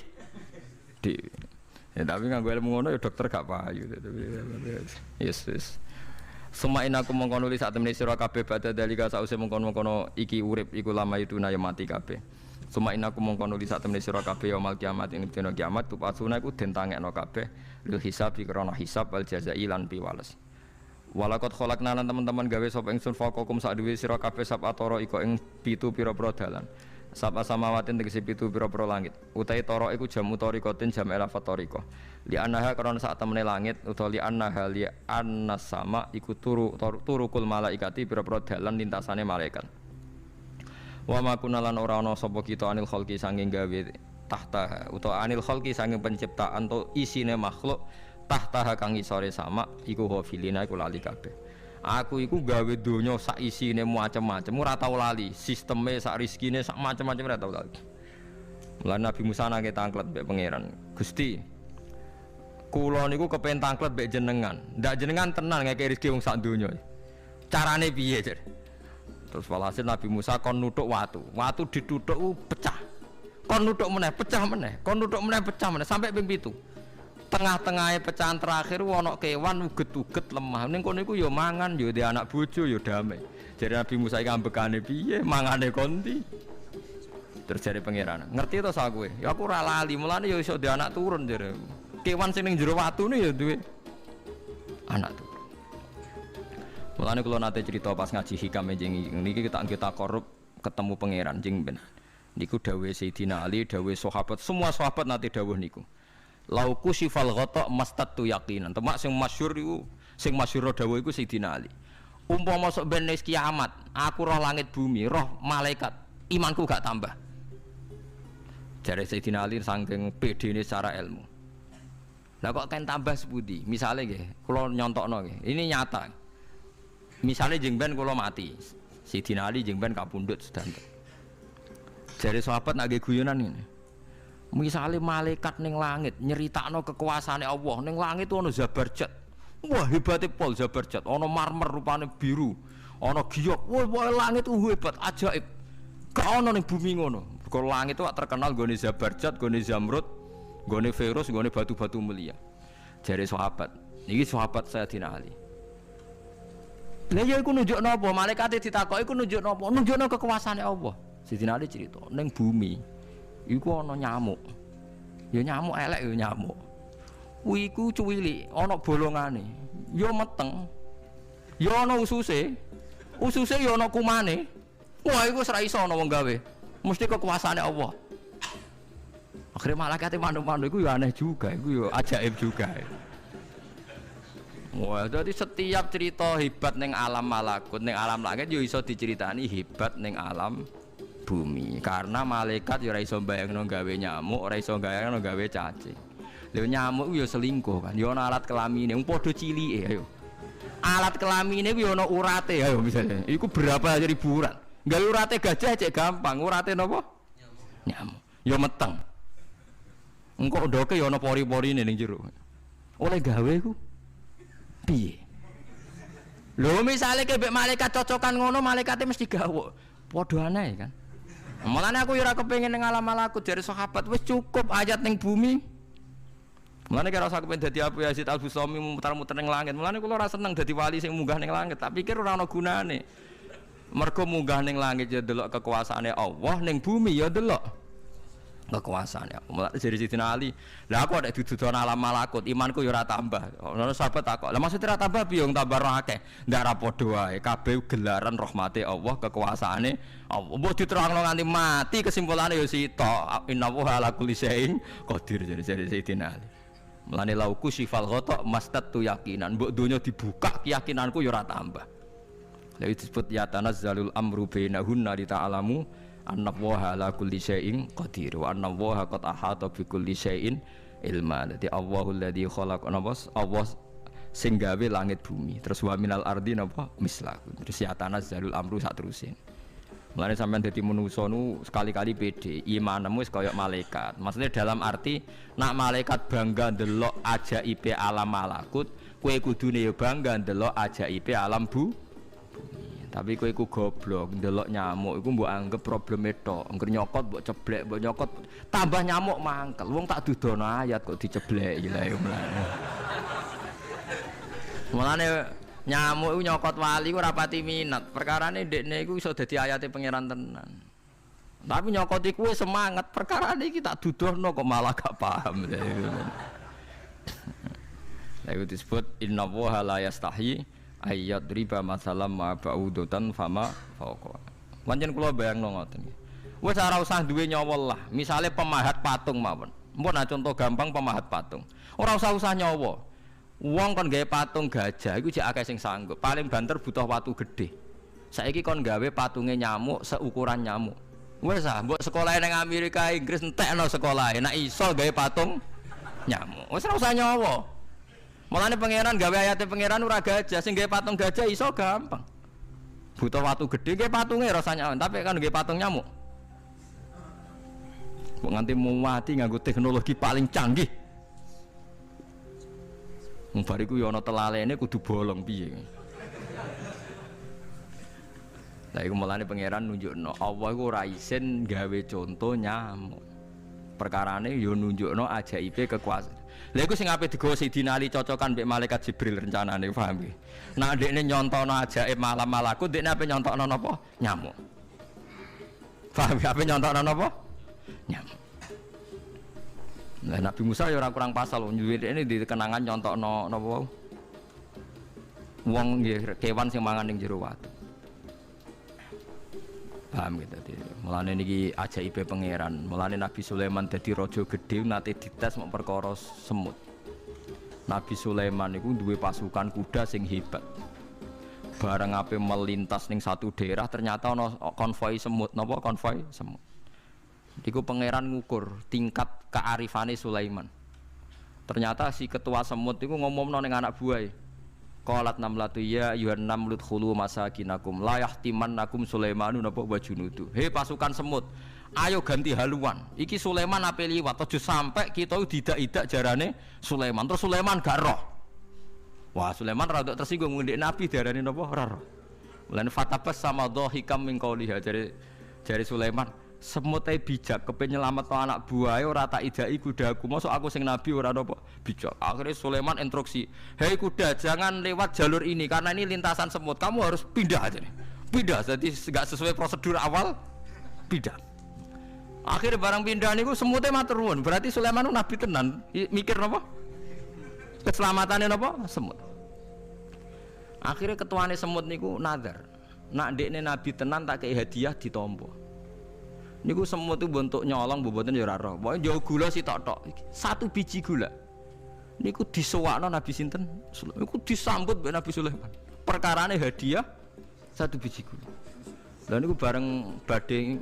Ya tapi nganggo ilmu ngono ya dokter gak payu. Yes. Semain aku mengkono li sak temene sira kabeh badha dalika sause mengkono-mengkono iki urip iku lama itu na ya mati kabeh. Semain aku mengkono li sak temene sira kabeh yaumul kiamat ing dina kiamat tupasuna iku den tangekno kabeh lil hisab krana hisab wal jazai lan piwales. Walakot kholakna lan teman-teman gawe sapa ingsun faqakum sak duwe sira kabeh sab atara iku ing pitu pira-pira dalan. Sapa samawatin tegese pitu pira-pira langit. Utai toro iku jam utorikotin jam elafat toriko. Li annaha karon sak temene langit utawa li annaha li annas sama iku turukul malaikati pira-pira dalan lintasane malaikat. Wa ma kunalan ora ana sapa kita anil khalqi sanging gawe tahta utawa anil khalqi sanging penciptaan to isine makhluk tahta kang isore sama iku ghafilina iku lali kabeh. Aku iku gawe donya sak isine macam-macam ora tau lali, sisteme sak rezekine sak macam-macam ora tau lali. Mulane Nabi Musa nake tangklet mbek pangeran. Gusti, kula niku kepen tangklet mbek jenengan. Ndak jenengan tenan ngeke rezeki wong sak donya. Carane piye, Jar? Terus walhasil Nabi Musa kon nuthuk watu. Watu dituthuk pecah. Kon nuthuk meneh, pecah meneh. Kon nuthuk meneh, pecah meneh sampai ping 7. Tengah-tengahnya pecahan terakhir ana kewan uget-uget lemah. Ning kono iku ya mangan, ya di anak bojo ya damai. Jadi Nabi Musa iki ambekane piye? Mangane konti. Terus jare pangeran, ngerti to sak kowe? Ya aku ora lali, mulane ya iso di anak turun jare. Kewan sing ning jero watune ya duwe anak turun. Mulane kula nate cerita pas ngaji hikam jeneng niki kita korup ketemu pangeran jeng ben. Niku dawuhe Sayyidina Ali, dawuhe sahabat, semua sahabat nate dawuh niku. Lauku sifal ghata mastatu yaqinan. Temak sing masyhur iku, sing masyhur dawuh iku Sayyidina Ali. Umpama sok ben wis kiamat, aku roh langit bumi, roh malaikat, imanku gak tambah. Jare Sayyidina Ali saking pedene secara ilmu. Lah kok kan tambah sepundi? Misale nggih, kula nyontokno nggih. Ini nyata. Misale jeng ben kula mati. Sayyidina Ali jeng ben kapundhut sedanten. Jare sahabat nak nggih guyonan ngene. Misalnya malaikat ning langit nyeritakno kekuasaane Allah ning langit itu ana Zabarjat. Wah hebatnya pol Zabarjat, ana marmer rupane biru, ana giok. Wah langit itu hebat, ajaib. Gak ana ning bumi ngono. Mergo langit itu terkenal gone Zabarjat, gone Zamrud, gone Virus, gone batu-batu mulia. Jare sahabat, niki sahabat Sayyidina Ali. Lah ya iku nunjukno apa? Malaikate ditakoki iku nunjukno apa? Nunjukno kekuasaane Allah. Sayyidina Ali cerita ning bumi iku ana nyamuk. Ya nyamuk elek ya nyamuk. Kuwi iku cuwilik, ana bolongane. Ya meteng. Ya ana ususe. Ususe ya ana kumane. Wah iku wis ra iso ana wong gawe. Mesti kekuasaane Allah. Akhire malaikat mandu-mandu iku ya aneh juga, iku ya ajaib juga. Wah, jadi setiap cerita hebat ning alam malakut, ning alam langit ya iso diceritani hebat ning alam bumi karena malaikat ya ora iso bayangno gawe nyamuk, ora iso bayangno gawe cacing. Lha nyamuk ya selingkuh kan, ya ana alat kelamine, wong padha cilike ayo. Alat kelamine ku ya ana urate ayo misalnya. Iku berapa ribu urat. Gawe urate gajah cek gampang, urate napa? Nyamuk. Ya meteng. Engko ndoke ya ana pori-porine ning jero. Oleh gawe ku piye? Lho misale kebek malaikat cocokan ngono, malaikate mesti gawe. Padha aneh kan. Mulane aku ora kepengin ning alam malakut jare sahabat wis cukup ayat ning bumi. Mulane kira usah kepengin dadi Abu Yazid Al-Bustami muter-muter ning langit. Mulane kula ora seneng dadi wali sing munggah ning langit, tak pikir ora ana gunane. Mergo munggah ning langit ya delok kekuasaane Allah, ning bumi ya delok kekuasaane Allah. Mulane jare Sayyidina Ali, lah aku ada dududan alam malakut, imanku ya ora tambah. Ono sahabat takok, "Lah maksud ora tambah piye wong tambah akeh?" Ndak ra padha wae, kabeh gelaran rahmate Allah, kekuasaane Allah. Mbok diterangno nganti mati kesimpulane ya sitok. Innallaha ala kulli syai'in qadir jare Sayyidina Ali. Mulane lauku sifal ghata mastatu yaqinan. Mbok donya dibuka keyakinanku ya ora tambah. Lha disebut ya tanazzalul amru bainahunna li ta'lamu annallaha ala kulli syai'in qadir wa annallaha qad ahata bi kulli syai'in ilma. Dadi Allahul ladzi khalaqa nabas Allah sing gawe langit bumi. Terus wa minal ardi napa mislahu. Terus ya tanazzalul amru sak terusin. Mulane sampean dadi manusa nu sekali-kali pede, imanmu wis kaya malaikat. Maksudnya dalam arti nak malaikat bangga ndelok ajaibe alam malakut, kowe kudune ya bangga ndelok ajaibe alam bumi. Tapi kowe iku goblok, ndelok nyamuk iku mbok anggap probleme tok. Engger nyokot mbok ceblek, mbok nyokot tambah nyamuk mangkel. Wong tak dudono ayat kok dicebleki lha ya mulane. Mulane nyamuk iku nyokot wali ku ora pati minat. Perkarane ndekne iku iso dadi ayate pangeran tenan. Tapi nyokot iku semangat, perkarane iki tak dudono kok malah gak paham. Lha iku disebut innallaha la yastahi ayat riba masalam ma ba'udutan fama fauqa. Pancen kula bayangno ngoten. Wes ora usah duwe nyawa lah. Misale pemahat patung mawon. Mpun contoh gampang pemahat patung. Ora usah nyawa. Wong kon gawe patung gajah iku jek akeh sing sanggup. Paling banter butuh watu gede. Saiki kon gawe patunge nyamuk seukuran nyamuk. Wes mbok sekolah ning Amerika Inggris entekno sekolah. Nek iso gawe patung nyamuk. Wes ora usah nyawa. Mulane pangeran gawe ayate pangeran ora gajah, sing gawe patung gajah iso gampang. Butuh watu gede gawe patunge rasanya, tapi kan gawe patung nyamuk. Kok nganti mati nganggo teknologi paling canggih. Wong bariku ya ana telalene kudu bolong piye. Lah iku mulane pangeran nunjukno Allah iku ora isin gawe conto nyamuk. Perkarane ya nunjukno ajaibe kekuasaan. Lha iku sing ape digawa Sidina Ali cocokan mbek malaikat Jibril rencanane paham nggih. Nah ndekne nyontono ajaib malam malaku ndekne ape nyontokno napa? Nyamuk. Paham ya ape nyontokno napa? Nyamuk. Nah Nabi Musa ya ora kurang pasal ini di kenangan nyontokno napa wau. Wong nggih kewan sing mangan ning jero watu. Paham gitu tadi. Mulane niki ajaibe pangeran. Mulane Nabi Sulaiman dadi raja gedhe nate dites mok perkara semut. Nabi Sulaiman niku duwe pasukan kuda sing hebat. Bareng ape melintas ning satu daerah ternyata ana konvoi semut. Napa konvoi semut? Iku pangeran ngukur tingkat kearifane Sulaiman. Ternyata si ketua semut iku ngomongno ning anak buahe. Qalat namlatu ya ayyuhan namlut khulu masakinakum la yahtimannakum Sulaimanu napa wa junudu. He pasukan semut, ayo ganti haluan. Iki Sulaiman ape liwat aja sampai kita didak-idak jarane Sulaiman. Terus Sulaiman gak roh. Wah, Sulaiman rada tersinggung ngendek Nabi diarani napa ora roh. Lan fatabas sama dhahikam min qauliha jare Sulaiman, semut ae bijak kepen nyelametno anak buahe ora tak idai kudaku. Mosok aku sing nabi ora napa bijak. Akhirnya Sulaiman instruksi, "Hei kuda, jangan lewat jalur ini karena ini lintasan semut. Kamu harus pindah aja nih." Pindah, jadi enggak sesuai prosedur awal. Pindah. Akhirnya barang pindah niku semutnya matur nuwun. Berarti Sulaiman nabi tenan. Mikir napa? Keselamatannya napa? Semut. Akhirnya ketuane semut niku nazar. Nak ndekne nabi tenan tak kei hadiah ditampa. Niku semut itu bentuk nyolong boboten ya ora roh. Pokoke jauh gula sitok-tok. Satu biji gula. Niku disewakno Nabi sinten? Niku disambut mbek Nabi Sulaiman. Perkarane hadiah satu biji gula. Lah niku bareng badhe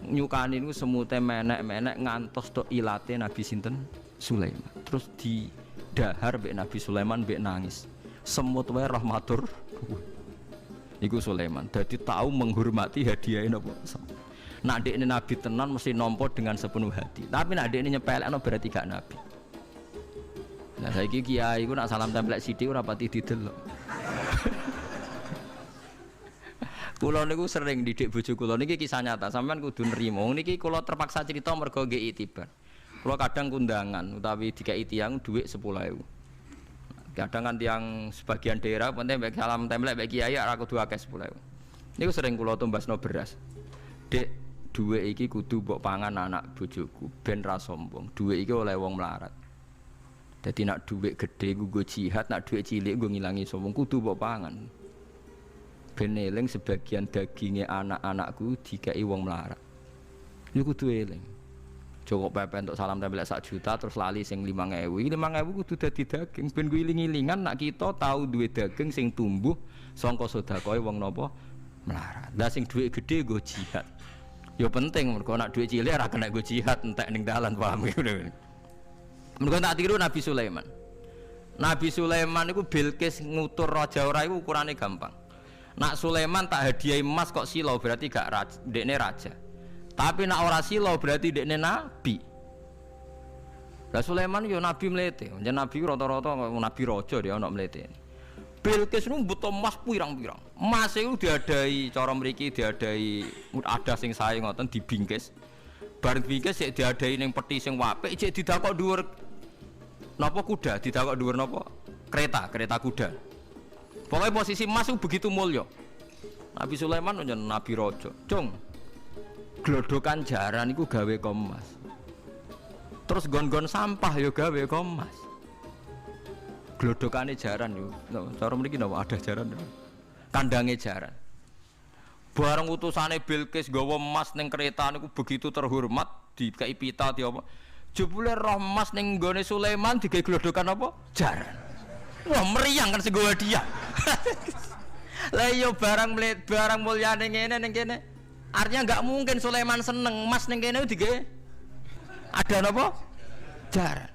nyukani niku semute menek-menek ngantos tok ilate Nabi sinten? Sulaiman. Terus didahar mbek Nabi Sulaiman mbek nangis. Semut wae rahmatur. Niku Sulaiman. Dadi tahu menghormati hadiah napa? Nak dekne nabi tenan mesti nampa dengan sepenuh hati. Tapi nak dekne nyepelekno berarti gak nabi. Nah saiki kiai ku nak salam tempel sithik ora pati didelok. Kula niku sering didik bojo kula niki kisah nyata, sampean kudu nrimo. Niki kula terpaksa cerita mergo nggih itibar. Kula kadang kundangan utawi dikeki tiyang dhuwit 10.000. Kadang kan tiyang sebagian daerah penting mek salam tempel mek kiai ora kudu akeh 10.000. Niku sering kula tumbasno beras. Dek dhuwit iki kudu mbok pangan anak bojoku ben ra sombong. Dhuwit iki oleh wong melarat. Dadi nak dhuwit gedhe nggo jihad, nak dhuwit cilik nggo ngilangi sombong kudu mbok pangan. Ben eling sebagian daginge anak-anakku dikeki wong melarat. Niku kudu eling. Joko pepe untuk salam tempel 1 juta terus lali sing 5.000. 5.000 kudu dadi daging ben ku iling-ilingan nak kita tahu duwe daging sing tumbuh saka sedekahe wong napa melarat. Lah sing dhuwit gedhe nggo jihad. Ya penting mergo nek dhuwit cilik ora kena nggo jihad entek ning dalan paham ya. Mergo tak tiru Nabi Sulaiman. Nabi Sulaiman niku Bilqis ngutur raja ora iku ukurane gampang. Nak Sulaiman tak hadiahi emas kok silau berarti gak raja, dekne raja. Tapi nak ora silau berarti dekne nabi. Lah Sulaiman yo nabi mlete. Yen nabi rata-rata nabi raja dia ana mlete. Bilqis nu butuh emas pirang-pirang. Emas itu diadai cara mriki diadai ada sing sae ngoten dibingkis. Bareng bingkis sik diadai ning peti sing apik sik didakok dhuwur napa kuda, didakok dhuwur napa? Kereta kuda. Pokoknya posisi emas itu begitu mulya. Nabi Sulaiman njen nabi raja. Cung. Glodokan jaran iku gawe emas. Terus gon-gon sampah ya gawe emas. Glodokane jaran yo. Cara mriki napa ada jaran. Kandange jaran. Bareng utusane Bilqis nggawa emas ning kereta niku begitu terhormat, dikai pita di apa. Jebule roh emas ning nggone Sulaiman digawe glodokan apa? Jaran. Wah, meriang kan sing nggawa dia. Lah iya barang mulyane ngene ning kene. Artinya enggak mungkin Sulaiman seneng emas ning kene digawe ada napa? Jaran.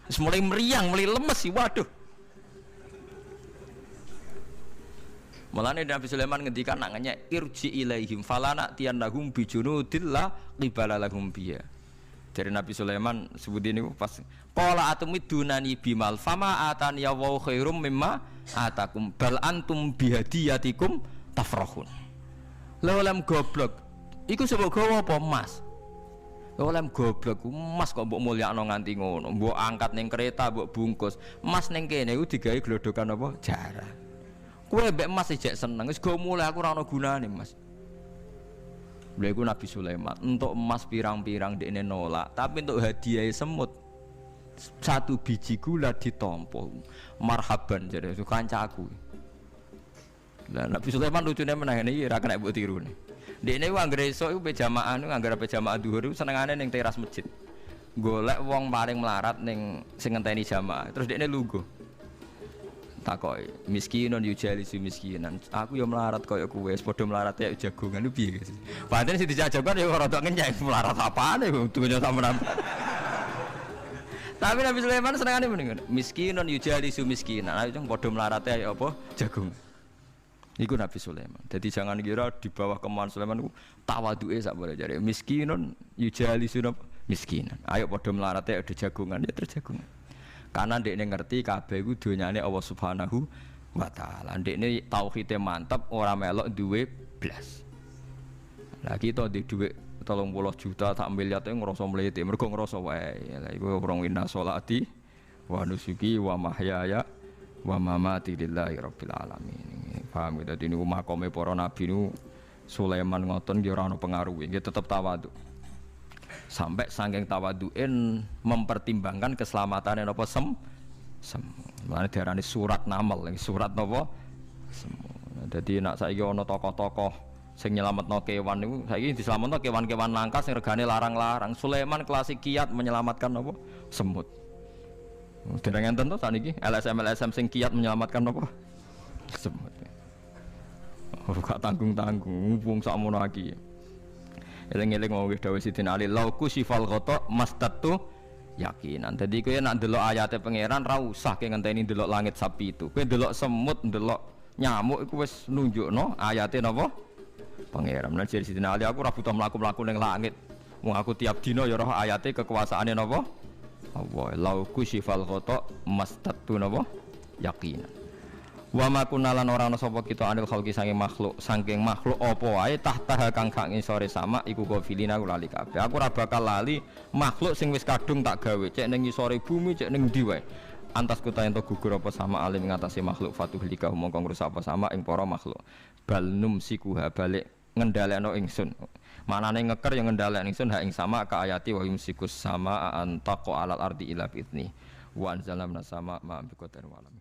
Wis mulai meriang, mulai lemes sih, waduh. Mulane Nabi Sulaiman ngendikan nanganya irji ilaihim falana tiyannahum bijunudil la qibala lahum biya. Dari Nabi Sulaiman sebut ini pas qala atumidunani bimal fama atani ya wa khairum mimma atakum bal antum bihadiyatikum tafrahun. Lah olem goblok iku sebab gawa apa emas? Olem goblok emas kok mbok mulyakno nganti ngono, mbok angkat ning kereta mbok bungkus. Emas ning kene iku digawe glodokan apa? Jaran. Kowe mbek emas ijek seneng, wis go mulai aku ora ana gunane, Mas. Lha iku Nabi Sulaiman, untuk emas pirang-pirang dekne nolak, tapi untuk hadiah semut satu biji gula ditampa. Marhaban jare kancaku. Lah Nabi Sulaiman lucune meneh iki ora kena mbok tirune. Dekne ku anggere esuk iku pe jamaah niku anggere pe jamaah dhuwur iku senengane ning teras masjid. Golek wong paling melarat ning sing ngenteni jamaah, terus dekne lungguh. Takoki miskinun yujalisu miskinan. Aku ya melarat kaya kowe, padha melarat ya jagongan lu piye guys. Padahal sing dijajakan ya rada ngenyek melarat apane dunya sampean. Tapi Nabi Sulaiman senengane mendingan miskinun yujalisu miskinan. Ayo padha melarat ya apa jagung. Iku Nabi Sulaiman. Jadi jangan kira di bawah kemauan Sulaiman ku tawaduke sak boleh jare miskinun yujalisu miskinan. Ayo padha melarat ya ada jagungan ya terjagungan. Karena ndekne ngerti kabeh iku donyane Allah Subhanahu wa taala. Ndekne tauhide mantep, ora melok duwe blas. Lah kita ndek dhuwit 30 juta tak miliar e ngrasa mlete, mergo ngrasa wae. Lah iku orang winna sholati wa nusuki wa mahyaya wa mamati lillahi rabbil alamin. Paham gitu. Dadi niku makome para nabi niku Sulaiman ngoten nggih ora ana pengaruhe, nggih tetep tawadhu. Sampai saking tawaduin mempertimbangkan keselamatan napa Mulane diarani surat namel, surat napa Dadi nek saiki ana tokoh-tokoh sing nyelametno kewan niku saiki diselametno kewan-kewan langka sing regane larang-larang. Sulaiman klasik kiat menyelamatkan napa semut. Dereng enten to saniki LSM sing kiat menyelamatkan napa semut. Ora tanggung-tanggung wong sakmono iki. Eling-eling ngomong dawuh Sidin Ali lauku sifal ghata mastatu yakinan. Dadi kowe nek ndelok ayate pangeran ra usah ke ngenteni ndelok langit sapi itu. Kowe ndelok semut, ndelok nyamuk iku wis nunjukno ayate napa pangeran. Lan jare Sidin Ali aku ora butuh mlaku-mlaku ning langit. Wong aku tiap dina ya roh ayate kekuasaane napa Allah. Lauku sifal ghata mastatu napa yakinan. Wa ma kunalan ora ana sapa kita anil khalqi saking makhluk apa wae tahta kang gak ngisore sama iku gofilina lali kabeh. Aku ora bakal lali makhluk sing wis kadung tak gawe cek ning ngisore bumi cek ning ndi wae. Antas kuta ento gugur apa sama alim ngatasi makhluk fatuhlika mongko ngrusak apa sama ing para makhluk. Bal numsikuha balik ngendhalekno ingsun. Manane ngeker yang ngendhalekno ingsun ha ing sama ka ayati wa yumsikus sama antaqo alal ardi ila fitni. Wa anzalna minas sama ma bi qatar wa alam.